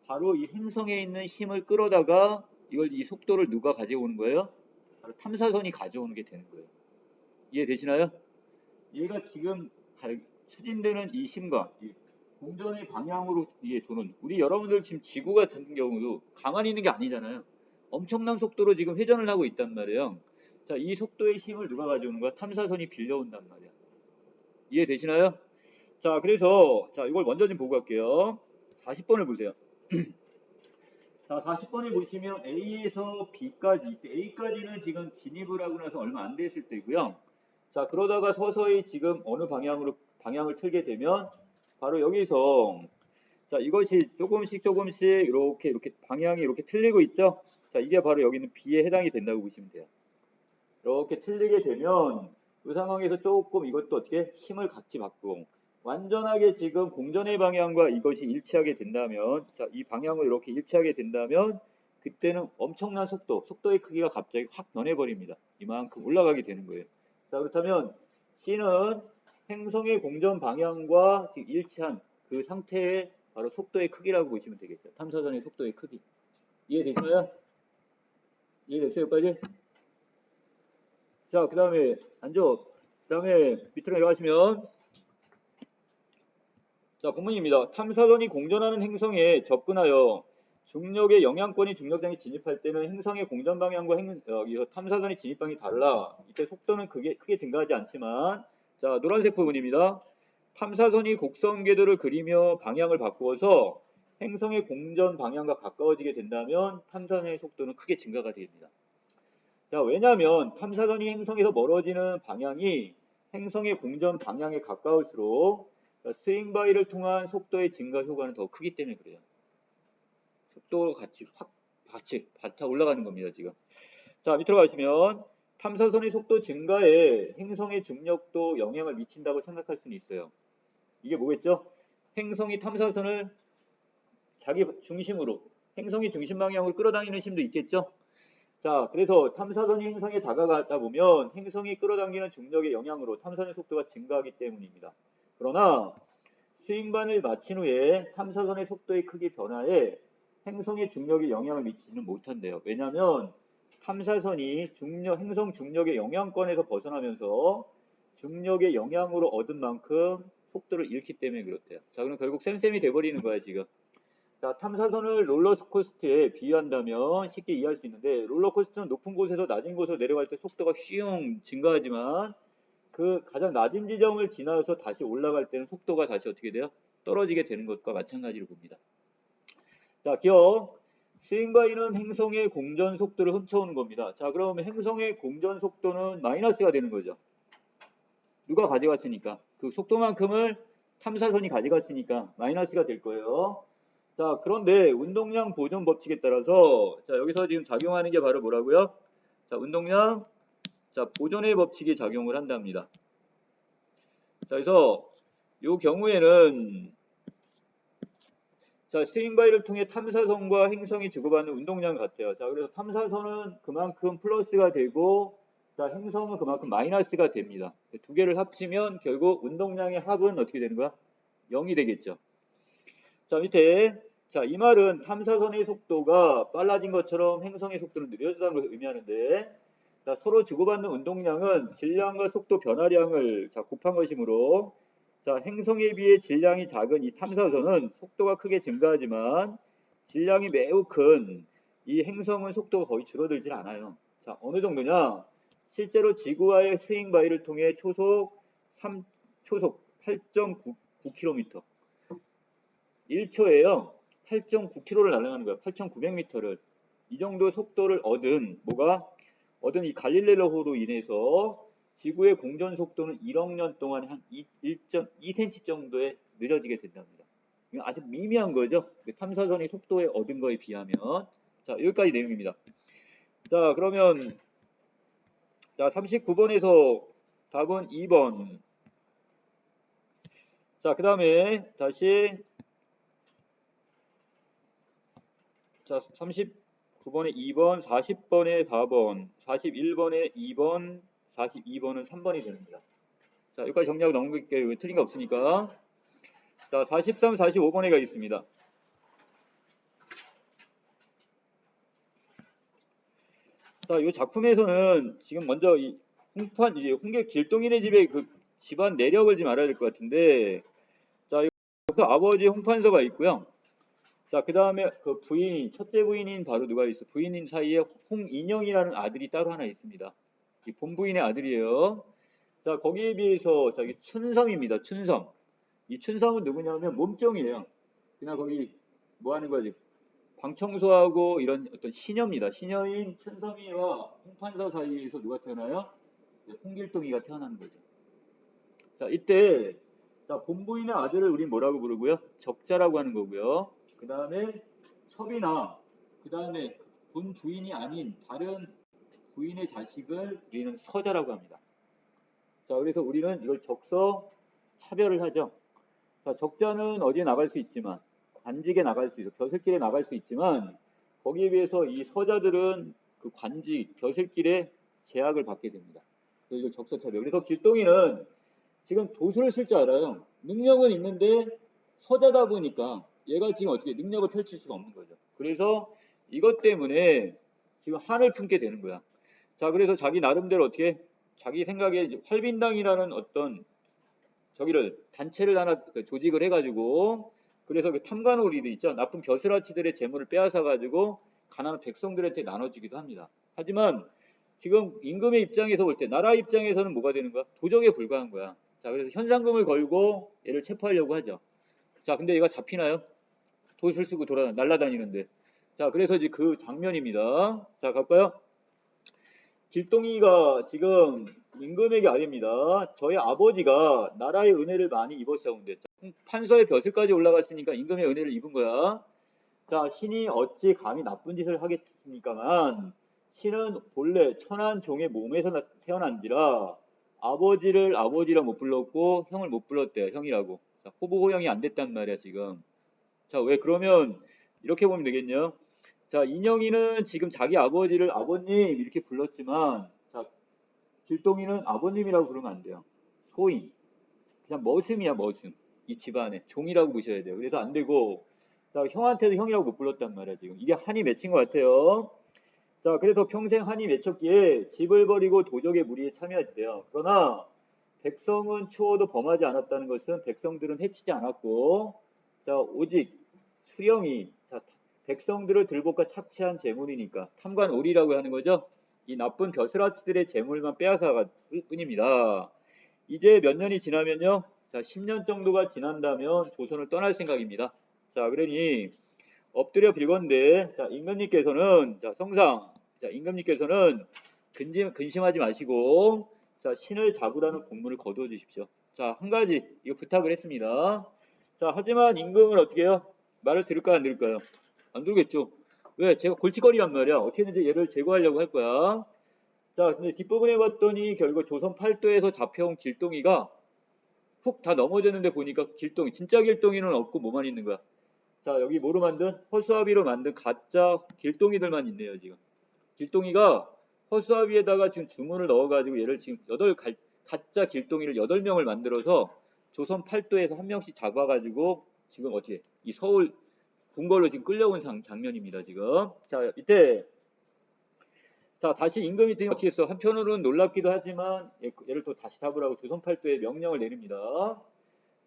S1: 바로 이 행성에 있는 힘을 끌어다가 이 속도를 누가 가져오는 거예요? 바로 탐사선이 가져오는 게 되는 거예요. 이해되시나요? 얘가 지금 추진되는 이 힘과 이 공전의 방향으로 도는 우리 여러분들 지금 지구 같은 경우도 가만히 있는 게 아니잖아요. 엄청난 속도로 지금 회전을 하고 있단 말이에요. 자, 이 속도의 힘을 누가 가져오는 거야? 탐사선이 빌려온단 말이야. 이해되시나요? 자, 그래서 이걸 먼저 좀 보고 갈게요. 40번을 보세요. 자, 40번에 보시면 A에서 B까지, A까지는 지금 진입을 하고 나서 얼마 안 됐을 때고요. 자, 그러다가 서서히 지금 어느 방향을 틀게 되면 바로 여기서 자, 이것이 조금씩 이렇게 방향이 이렇게 틀리고 있죠? 자, 이게 바로 여기는 B에 해당이 된다고 보시면 돼요. 이렇게 틀리게 되면 이 상황에서 조금 이것도 어떻게 힘을 같이 받고 완전하게 지금 공전의 방향과 이것이 일치하게 된다면 자, 이 방향을 이렇게 일치하게 된다면 그때는 엄청난 속도의 크기가 갑자기 확 변해버립니다. 이만큼 올라가게 되는 거예요. 자, 그렇다면 C는 행성의 공전 방향과 지금 일치한 그 상태의 바로 속도의 크기라고 보시면 되겠죠. 탐사선의 속도의 크기. 이해되시나요? 이해됐어요, 여기까지? 자, 그 다음에 그 다음에 밑으로 내려가시면 자, 본문입니다. 탐사선이 공전하는 행성에 접근하여 중력의 영향권이 중력장에 진입할 때는 행성의 공전 방향과 탐사선의 진입 방향이 달라. 이때 속도는 크게 증가하지 않지만 자, 노란색 부분입니다. 탐사선이 곡선 궤도를 그리며 방향을 바꾸어서 행성의 공전 방향과 가까워지게 된다면 탐사선의 속도는 크게 증가가 됩니다. 자, 왜냐하면 탐사선이 행성에서 멀어지는 방향이 행성의 공전 방향에 가까울수록 스윙바이를 통한 속도의 증가 효과는 더 크기 때문에 그래요. 속도가 같이 바타 올라가는 겁니다, 지금. 자, 밑으로 가시면 탐사선의 속도 증가에 행성의 중력도 영향을 미친다고 생각할 수는 있어요. 이게 뭐겠죠? 행성이 탐사선을 자기 중심으로, 행성이 중심 방향으로 끌어당기는 힘도 있겠죠? 자, 그래서 탐사선이 행성에 다가가다 보면 행성이 끌어당기는 중력의 영향으로 탐사선의 속도가 증가하기 때문입니다. 그러나 스윙반을 마친 후에 탐사선의 속도의 크기 변화에 행성의 중력이 영향을 미치지는 못한대요. 왜냐하면 탐사선이 행성 중력의 영향권에서 벗어나면서 중력의 영향으로 얻은 만큼 속도를 잃기 때문에 그렇대요. 자, 그럼 결국 쌤쌤이 돼버리는 거야, 지금. 자, 탐사선을 롤러코스터에 비유한다면 쉽게 이해할 수 있는데 롤러코스터는 높은 곳에서 낮은 곳으로 내려갈 때 속도가 휘용 증가하지만 그 가장 낮은 지점을 지나서 다시 올라갈 때는 속도가 다시 어떻게 돼요? 떨어지게 되는 것과 마찬가지로 봅니다. 자, 기억. 스윙바이는 행성의 공전 속도를 훔쳐오는 겁니다. 자, 그러면 행성의 공전 속도는 마이너스가 되는 거죠. 누가 가져갔으니까. 그 속도만큼을 탐사선이 가져갔으니까 마이너스가 될 거예요. 자, 그런데 운동량 보존 법칙에 따라서 자, 여기서 지금 작용하는 게 바로 뭐라고요? 자, 운동량 보존의 법칙이 작용을 한답니다. 자, 그래서 이 경우에는 자, 스윙바이를 통해 탐사선과 행성이 주고받는 운동량 같아요. 자, 그래서 탐사선은 그만큼 플러스가 되고 자, 행성은 그만큼 마이너스가 됩니다. 두 개를 합치면 결국 운동량의 합은 어떻게 되는 거야? 0이 되겠죠. 자, 밑에 자, 이 말은 탐사선의 속도가 빨라진 것처럼 행성의 속도는 느려졌다는 것을 의미하는데 자, 서로 주고받는 운동량은 질량과 속도 변화량을 곱한 것이므로 자, 행성에 비해 질량이 작은 이 탐사선은 속도가 크게 증가하지만 질량이 매우 큰 이 행성은 속도가 거의 줄어들질 않아요. 자, 어느 정도냐? 실제로 지구와의 스윙 바이를 통해 초속 8.9km 1초에요. 8.9km를 날아가는 거야. 8,900m를. 이 정도 속도를 얻은 이 갈릴레오호로 인해서 지구의 공전 속도는 1억 년 동안 한 1.2cm 정도에 느려지게 된답니다. 이건 아주 미미한 거죠. 탐사선이 속도에 얻은 거에 비하면. 자, 여기까지 내용입니다. 자, 그러면 자, 39번에서 답은 2번. 자, 그 다음에 다시 자, 39번에 2번, 40번에 4번, 41번에 2번, 42번은 3번이 됩니다. 자, 여기까지 정리하고 넘길게요. 틀린 거 없으니까. 자, 43, 45번에 가겠습니다. 자, 이 작품에서는 지금 먼저 이 홍계 길동인의 집에 그 집안 내력을 좀 알아야 될 것 같은데, 자, 여기서 아버지 홍판서가 있고요. 자, 그 다음에 그 부인, 첫째 부인인 바로 누가 있어? 부인인 사이에 홍인영이라는 아들이 따로 하나 있습니다. 이 본부인의 아들이에요. 자, 거기에 비해서 저기 춘섬입니다. 춘섬. 이 춘섬은 누구냐면 몸종이에요. 그냥 거기 뭐 하는 거지? 방 청소하고 이런 어떤 시녀입니다. 시녀인 춘섬이와 홍판서 사이에서 누가 태어나요? 홍길동이가 태어나는 거죠. 자, 이때 자, 본부인의 아들을 우리 뭐라고 부르고요? 적자라고 하는 거고요. 그 다음에 첩이나 그 다음에 본 부인이 아닌 다른 부인의 자식을 우리는 서자라고 합니다. 자, 그래서 우리는 이걸 적서 차별을 하죠. 자, 적자는 어디에 나갈 수 있지만 관직에 나갈 수 있어, 벼슬길에 나갈 수 있지만 거기에 비해서 이 서자들은 그 관직, 벼슬길에 제약을 받게 됩니다. 그래서 이걸 적서 차별. 그래서 길동이는 지금 도수를 쓸 줄 알아요. 능력은 있는데 서자다 보니까 얘가 지금 어떻게 능력을 펼칠 수가 없는 거죠. 그래서 이것 때문에 지금 한을 품게 되는 거야. 자, 그래서 자기 나름대로 어떻게 자기 생각에 활빈당이라는 어떤 저기를 단체를 하나 조직을 해가지고 그래서 그 탐관오리들 있죠. 나쁜 벼슬아치들의 재물을 빼앗아가지고 가난한 백성들한테 나눠주기도 합니다. 하지만 지금 임금의 입장에서 볼 때 나라 입장에서는 뭐가 되는 거야? 도적에 불과한 거야. 자, 그래서 현상금을 걸고 얘를 체포하려고 하죠. 자, 근데 얘가 잡히나요? 도술 쓰고 날아다니는데. 자, 그래서 이제 그 장면입니다. 자, 갈까요? 길동이가 지금 임금에게 아닙니다. 저희 아버지가 나라의 은혜를 많이 입었사온데 판서의 벼슬까지 올라갔으니까 임금의 은혜를 입은 거야. 자, 신이 어찌 감히 나쁜 짓을 하겠습니까만 신은 본래 천한 종의 몸에서 태어난지라 아버지를 아버지라 못 불렀고 형을 못 불렀대요. 형이라고. 자, 호부호형이 안 됐단 말이야 지금. 자, 왜 그러면 이렇게 보면 되겠냐? 자, 인영이는 지금 자기 아버지를 아버님 이렇게 불렀지만 자, 길동이는 아버님이라고 부르면 안 돼요. 소인. 그냥 머슴이야 머슴. 이 집안에 종이라고 보셔야 돼요. 그래서 안 되고 자, 형한테도 형이라고 못 불렀단 말이야 지금. 이게 한이 맺힌 것 같아요. 자, 그래서 평생 한이 맺혔기에 집을 버리고 도적의 무리에 참여했대요. 그러나 백성은 추워도 범하지 않았다는 것은 백성들은 해치지 않았고 자, 오직 수령이 자, 백성들을 들볶아 착취한 재물이니까 탐관오리라고 하는 거죠. 이 나쁜 벼슬아치들의 재물만 빼앗아갈 뿐입니다. 이제 몇 년이 지나면요. 자, 10년 정도가 지난다면 조선을 떠날 생각입니다. 자, 그러니 엎드려 빌건데 자, 임금님께서는 자, 성상 자, 임금님께서는 근심하지 마시고 자, 신을 잡으라는 공문을 거두어 주십시오. 자, 한 가지 이거 부탁을 했습니다. 자, 하지만 임금은 어떻게 해요? 말을 들을까요, 안 들을까요? 안 들겠죠. 왜? 제가 골칫거리란 말이야. 어떻게든지 얘를 제거하려고 할 거야. 자, 근데 뒷부분에 봤더니 결국 조선 팔도에서 잡혀온 길동이가 훅 다 넘어졌는데 보니까 길동이, 진짜 길동이는 없고 뭐만 있는 거야? 자, 여기 뭐로 만든? 허수아비로 만든 가짜 길동이들만 있네요, 지금. 길동이가 허수아비에다가 지금 주문을 넣어가지고 얘를 지금 가짜 길동이를 8명을 만들어서 조선 팔도에서 한 명씩 잡아가지고 지금 어떻게 이 서울 궁궐로 지금 끌려온 장면입니다, 지금. 자, 이때 자, 다시 임금이 어떻게 했어? 한편으로는 놀랍기도 하지만 얘를 또 다시 잡으라고 조선 팔도에 명령을 내립니다.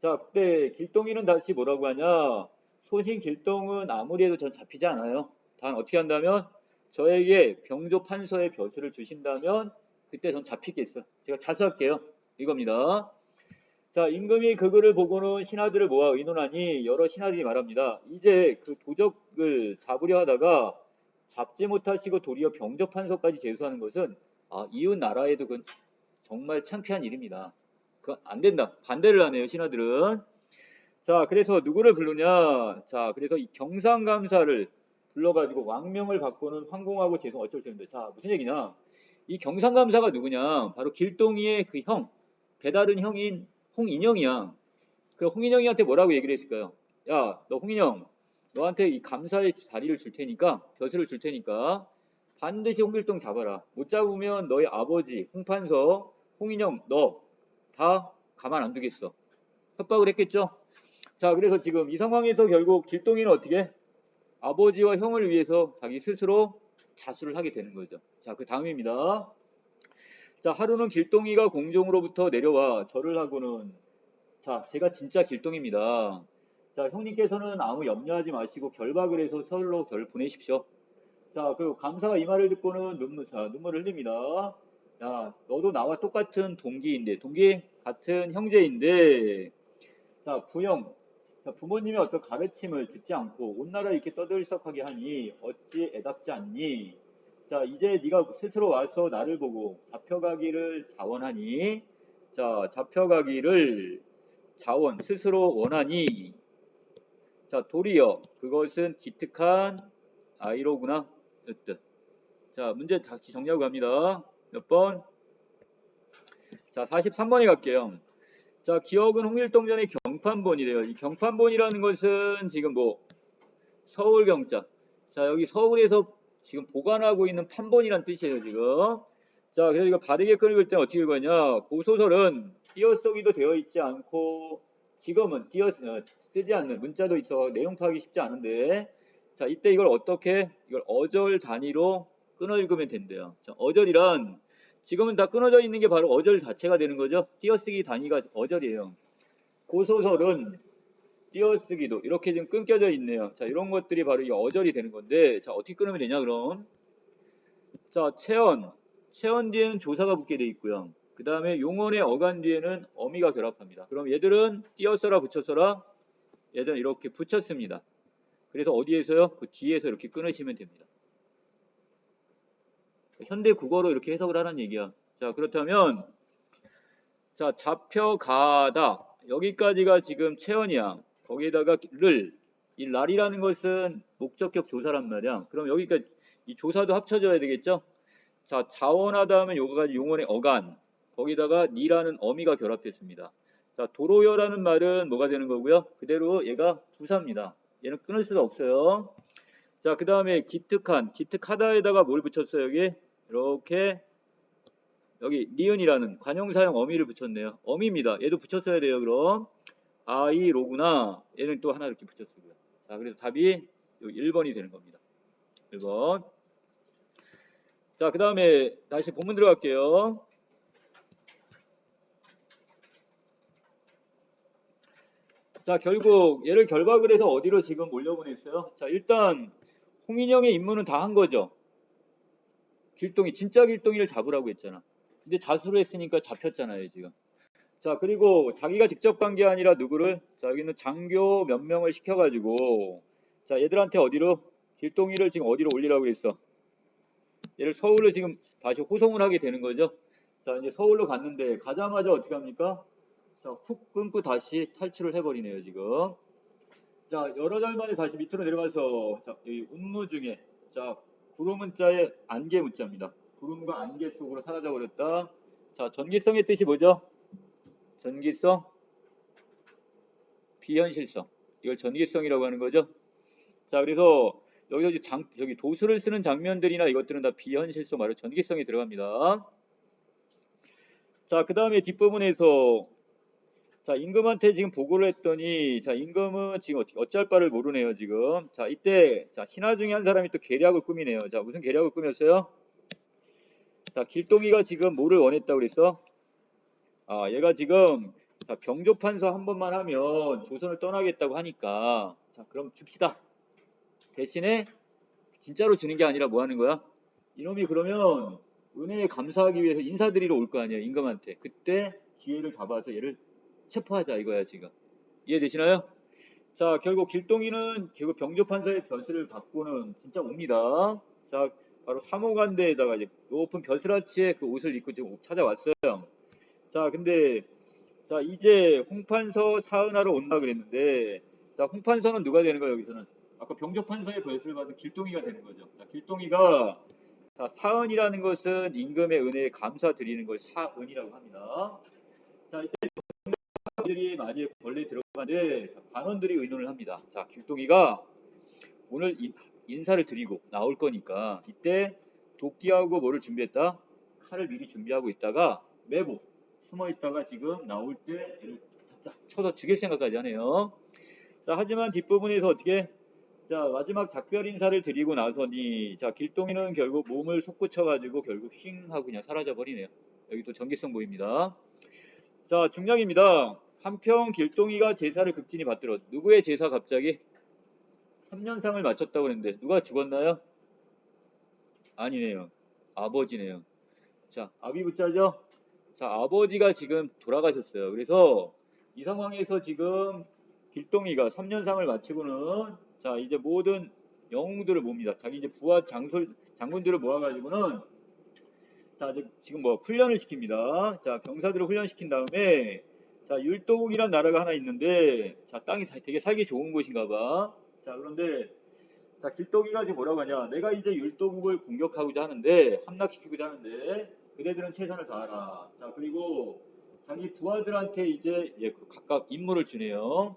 S1: 자, 그때 길동이는 다시 뭐라고 하냐? 소신 길동은 아무리 해도 전 잡히지 않아요. 단 어떻게 한다면 저에게 병조 판서의 벼슬을 주신다면 그때 전 잡히겠어. 제가 자수할게요. 이겁니다. 자, 임금이 그 글을 보고는 신하들을 모아 의논하니 여러 신하들이 말합니다. 이제 그 도적을 잡으려 하다가 잡지 못하시고 도리어 병접한서까지 제수하는 것은 이웃 나라에도 그건 정말 창피한 일입니다. 그건 안 된다. 반대를 하네요, 신하들은. 자, 그래서 누구를 부르냐? 자, 그래서 이 경상감사를 불러가지고 왕명을 바꾸는 황공하고 재송 어쩔 수 없는데, 자, 무슨 얘기냐? 이 경상감사가 누구냐? 바로 길동이의 그 형, 배다른 형인 홍인영이야. 그 홍인영이한테 뭐라고 얘기를 했을까요? 야, 너 홍인영, 너한테 이 감사의 자리를 줄 테니까, 벼슬을 줄 테니까 반드시 홍길동 잡아라. 못 잡으면 너희 아버지 홍판서, 홍인영 너 다 가만 안 두겠어. 협박을 했겠죠? 자, 그래서 지금 이 상황에서 결국 길동이는 어떻게? 아버지와 형을 위해서 자기 스스로 자수를 하게 되는 거죠. 자, 그 다음입니다. 자, 하루는 길동이가 공종으로부터 내려와 절을 하고는 자, 제가 진짜 길동입니다. 자, 형님께서는 아무 염려하지 마시고 결박을 해서 서울로 저를 보내십시오. 자, 그리고 감사가 이 말을 듣고는 눈물을 흘립니다. 야, 너도 나와 똑같은 동기인데, 동기 같은 형제인데, 자, 부형, 자, 부모님의 어떤 가르침을 듣지 않고 온 나라 이렇게 떠들썩하게 하니 어찌 애답지 않니? 자, 이제 네가 스스로 와서 나를 보고 잡혀가기를 자원하니, 자, 잡혀가기를 자원 스스로 원하니, 자, 도리어 그것은 기특한 아이로구나. 뜻. 자, 문제 다시 정리하고 갑니다. 몇 번? 자, 43번에 갈게요. 자, 기억은 홍길동전의 경판본이래요. 이 경판본이라는 것은 지금 뭐 서울경자. 자, 여기 서울에서 지금 보관하고 있는 판본이란 뜻이에요, 지금. 자, 그래서 이거 바르게 읽을 때는 어떻게 읽어냐? 고소설은 띄어쓰기도 되어 있지 않고 지금은 쓰지 않는 문자도 있어 내용 파악이 쉽지 않은데, 자, 이때 이걸 어떻게 이걸 어절 단위로 끊어 읽으면 된대요. 자, 어절이란 지금은 다 끊어져 있는 게 바로 어절 자체가 되는 거죠. 띄어쓰기 단위가 어절이에요. 고소설은 띄어쓰기도 이렇게 지금 끊겨져 있네요. 자, 이런 것들이 바로 이 어절이 되는 건데, 자, 어떻게 끊으면 되냐 그럼? 자, 체언 뒤에는 조사가 붙게 돼 있고요. 그 다음에 용언의 어간 뒤에는 어미가 결합합니다. 그럼 얘들은 띄어써라 붙였어라, 얘들은 이렇게 붙였습니다. 그래서 어디에서요? 그 뒤에서 이렇게 끊으시면 됩니다. 현대 국어로 이렇게 해석을 하라는 얘기야. 자, 그렇다면 자, 잡혀가다 여기까지가 지금 체언이야. 거기에다가 이 랄이라는 것은 목적격 조사란 말이야. 그럼 여기까지 이 조사도 합쳐져야 되겠죠? 자, 자원하다 하면 요거까지 용언의 어간, 거기다가 니라는 어미가 결합했습니다. 자, 도로여라는 말은 뭐가 되는 거고요? 그대로 얘가 부사입니다. 얘는 끊을 수가 없어요. 자, 그 다음에 기특하다에다가 뭘 붙였어요? 여기 이렇게 여기 니은이라는 관용사용 어미를 붙였네요. 어미입니다. 얘도 붙였어야 돼요. 그럼 아이로구나. 얘는 또 하나 이렇게 붙였고요. 자, 그래서 답이 1번이 되는 겁니다. 1번. 자, 그 다음에 다시 본문 들어갈게요. 자, 결국 얘를 결박을 해서 어디로 지금 몰려보냈어요? 자, 일단 홍인영의 임무는 다 한 거죠. 진짜 길동이를 잡으라고 했잖아. 근데 자수를 했으니까 잡혔잖아요, 지금. 자, 그리고 자기가 직접 간 게 아니라 누구를? 자, 여기는 장교 몇 명을 시켜가지고, 자, 얘들한테 어디로? 길동이를 지금 어디로 올리라고 했어? 얘를 서울로 지금 다시 호송을 하게 되는 거죠. 자, 이제 서울로 갔는데, 가자마자 어떻게 합니까? 자, 훅 끊고 다시 탈출을 해버리네요, 지금. 자, 여러 달 만에 다시 밑으로 내려가서, 자, 여기 운무 중에, 자, 구름문자의 안개문자입니다. 구름과 안개 속으로 사라져 버렸다. 자, 전기성의 뜻이 뭐죠? 전기성, 비현실성. 이걸 전기성이라고 하는 거죠. 자, 그래서 여기서 여기 도수를 쓰는 장면들이나 이것들은 다 비현실성, 바로 전기성이 들어갑니다. 자, 그 다음에 뒷부분에서 자, 임금한테 지금 보고를 했더니, 자, 임금은 지금 어찌할 바를 모르네요, 지금. 자, 이때, 자, 신하 중에 한 사람이 또 계략을 꾸미네요. 자, 무슨 계략을 꾸몄어요? 자, 길동이가 지금 뭐를 원했다고 그랬어? 얘가 지금, 자, 병조판서 한 번만 하면 조선을 떠나겠다고 하니까, 자, 그럼 줍시다. 대신에, 진짜로 주는 게 아니라 뭐 하는 거야? 이놈이 그러면, 은혜에 감사하기 위해서 인사드리러 올 거 아니에요, 임금한테. 그때 기회를 잡아서 얘를 체포하자 이거야 지금. 이해되시나요? 자, 결국 길동이는 결국 병조판서의 벼슬을 받고는 진짜 옵니다. 자, 바로 삼호간대에다가 이제 높은 벼슬아치의 그 옷을 입고 지금 찾아왔어요. 자, 근데 자 이제 홍판서 사은하러 온다 그랬는데, 자 홍판서는 누가 되는 거예요 여기서는? 아까 병조판서의 벼슬을 받은 길동이가 되는 거죠. 자, 길동이가 자 사은이라는 것은 임금의 은혜에 감사드리는 걸 사은이라고 합니다. 자, 들이 맞이에 벌레 들어가는데 관원들이 의논을 합니다. 자, 길동이가 오늘 인사를 드리고 나올 거니까 이때 도끼하고 뭐를 준비했다? 칼을 미리 준비하고 있다가 매복 숨어 있다가 지금 나올 때 얘를 쫙 쳐서 죽일 생각까지 하네요. 자, 하지만 뒷부분에서 어떻게? 자, 마지막 작별 인사를 드리고 나서니 자, 길동이는 결국 몸을 솟구쳐 가지고 결국 힝 하고 그냥 사라져 버리네요. 여기 또 전기성 보입니다. 자, 중량입니다. 한평 길동이가 제사를 극진히 받들어. 누구의 제사 갑자기? 3년상을 마쳤다고 그랬는데 누가 죽었나요? 아니네요. 아버지네요. 자, 아비부자죠? 자, 아버지가 지금 돌아가셨어요. 그래서 이 상황에서 지금 길동이가 3년상을 마치고는 자, 이제 모든 영웅들을 모읍니다. 자기 이제 부하 장군들을 모아가지고는 자, 지금 뭐 훈련을 시킵니다. 자, 병사들을 훈련시킨 다음에 자, 율도국이란 나라가 하나 있는데 자, 땅이 되게 살기 좋은 곳인가 봐. 자, 그런데 자, 길동이가 지금 뭐라고 하냐? 내가 이제 율도국을 공격하고자 하는데 함락시키고자 하는데 그대들은 최선을 다하라. 자, 그리고 자기 부하들한테 이제 각각 임무를 주네요.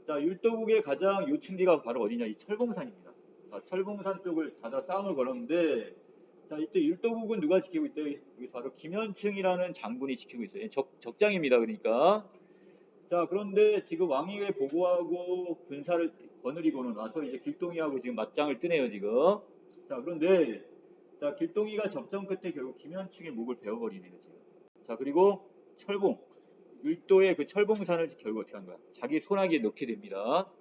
S1: 자, 율도국의 가장 요충지가 바로 어디냐? 이 철봉산입니다. 자, 철봉산 쪽을 다들 싸움을 걸었는데 자, 이때 율도국은 누가 지키고 있대요? 여기 바로 김현층이라는 장군이 지키고 있어요. 적장입니다. 그러니까. 자, 그런데 지금 왕위에 보고하고 군사를 거느리고는 와서 이제 길동이하고 지금 맞짱을 뜨네요, 지금. 자, 그런데 자, 길동이가 접전 끝에 결국 김현층의 목을 베어버리네요, 지금. 자, 그리고 철봉. 율도의 그 철봉산을 결국 어떻게 한 거야? 자기 손아귀에 넣게 됩니다.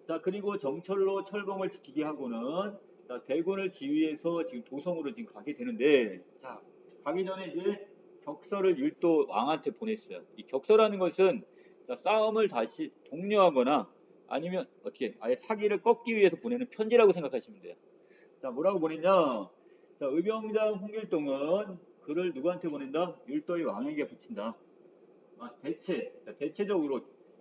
S1: 자, 그리고 정철로 철봉을 지키게 하고는 자, 대군을 지휘해서 지금 도성으로 지금 가게 되는데, 자, 가기 전에 이제 격서를 율도 왕한테 보냈어요. 이 격서라는 것은 자, 싸움을 다시 독려하거나 아니면 어떻게 아예 사기를 꺾기 위해서 보내는 편지라고 생각하시면 돼요. 자, 뭐라고 보냈냐? 자, 의병장 홍길동은 글을 누구한테 보낸다? 율도의 왕에게 붙인다. 자, 대체적으로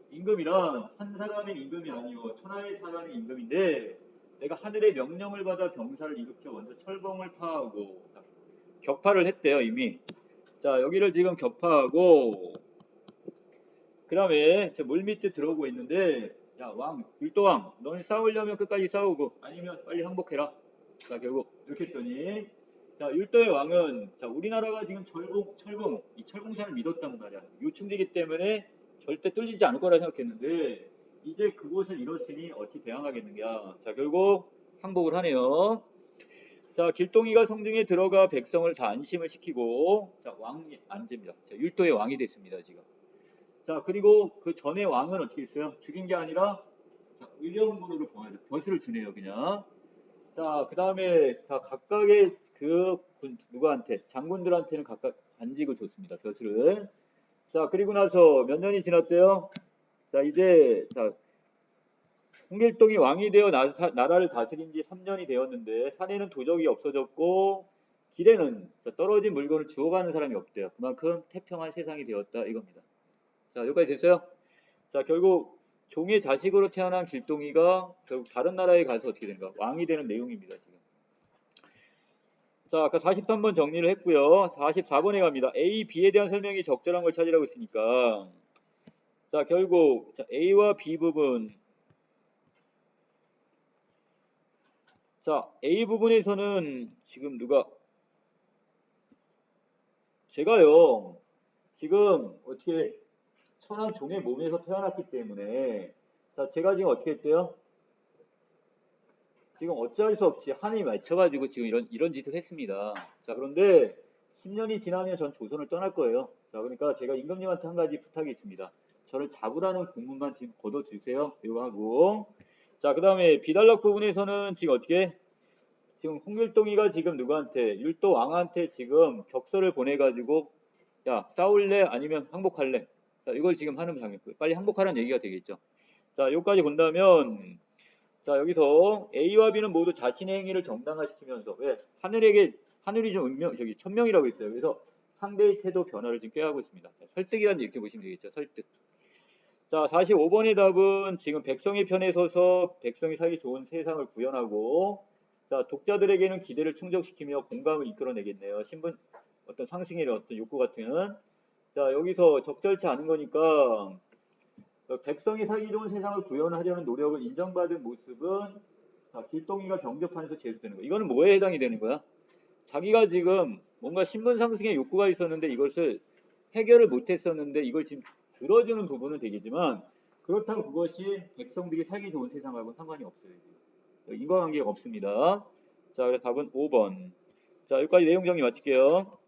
S1: 임금이란 한 사람의 임금이 아니고 천하의 사람의 임금인데 내가 하늘의 명령을 받아 병사를 일으켜 먼저 철봉을 파하고 자, 격파를 했대요 이미. 자, 여기를 지금 격파하고 그 다음에 물 밑에 들어오고 있는데 야, 왕, 율도왕 너는 싸우려면 끝까지 싸우고 아니면 빨리 항복해라. 자, 결국 이렇게 했더니 자, 율도의 왕은 자, 우리나라가 지금 이 철봉산을 믿었단 말이야. 요충지기 때문에 절대 뚫리지 않을 거라 생각했는데 이제 그곳을 잃었으니 어찌 대항하겠느냐. 자, 결국 항복을 하네요. 자, 길동이가 성중에 들어가 백성을 다 안심을 시키고 자, 왕이 앉습니다. 자, 율도의 왕이 됐습니다, 지금. 자, 그리고 그 전에 왕은 어떻게 했어요? 죽인 게 아니라 자, 의령군으로 벼슬을 주네요, 그냥. 자, 그 다음에 자, 각각의 그 누구한테 장군들한테는 각각 관직을 줬습니다. 벼슬을. 자, 그리고 나서 몇 년이 지났대요. 자, 이제 자, 홍길동이 왕이 되어 나라를 다스린 지 3년이 되었는데 산에는 도적이 없어졌고 길에는 자, 떨어진 물건을 주워가는 사람이 없대요. 그만큼 태평한 세상이 되었다 이겁니다. 자, 여기까지 됐어요? 자, 결국 종의 자식으로 태어난 길동이가 결국 다른 나라에 가서 어떻게 되는가? 왕이 되는 내용입니다, 지금. 자, 아까 43번 정리를 했고요. 44번에 갑니다. A, B에 대한 설명이 적절한 걸 찾으라고 했으니까. 자, 결국 자, A와 B 부분. 자, A 부분에서는 지금 제가요. 지금 어떻게 천한 종의 몸에서 태어났기 때문에 자, 제가 지금 어떻게 했대요? 지금 어찌할 수 없이 한이 맺혀가지고 지금 이런 짓을 했습니다. 자, 그런데 10년이 지나면 전 조선을 떠날 거예요. 자, 그러니까 제가 임금님한테 한 가지 부탁이 있습니다. 저를 잡으라는 공문만 지금 걷어주세요. 이거 하고. 자, 그 다음에 비달락 부분에서는 지금 어떻게? 지금 홍길동이가 지금 누구한테 율도 왕한테 지금 격서를 보내가지고 야 싸울래 아니면 항복할래? 자 이걸 지금 하는 장면이고요. 빨리 항복하라는 얘기가 되겠죠. 자 여기까지 본다면 자 여기서 A와 B는 모두 자신의 행위를 정당화시키면서 왜 하늘이 좀 천명이라고 있어요. 그래서 상대의 태도 변화를 지금 꾀하고 있습니다. 자, 설득이라는 이렇게 보시면 되겠죠. 설득. 자 45번의 답은 지금 백성의 편에 서서 백성이 살기 좋은 세상을 구현하고 자 독자들에게는 기대를 충족시키며 공감을 이끌어내겠네요. 신분 어떤 상승의 어떤 욕구 같은 자 여기서 적절치 않은 거니까 백성이 살기 좋은 세상을 구현하려는 노력을 인정받은 모습은 자, 길동이가 경접하면서 제수되는 거. 이거는 뭐에 해당이 되는 거야? 자기가 지금 뭔가 신분 상승의 욕구가 있었는데 이것을 해결을 못했었는데 이걸 지금 들어주는 부분은 되겠지만 그렇다고 그것이 백성들이 살기 좋은 세상하고는 상관이 없어요. 인과관계가 없습니다. 자, 그래서 답은 5번. 자, 여기까지 내용 정리 마칠게요.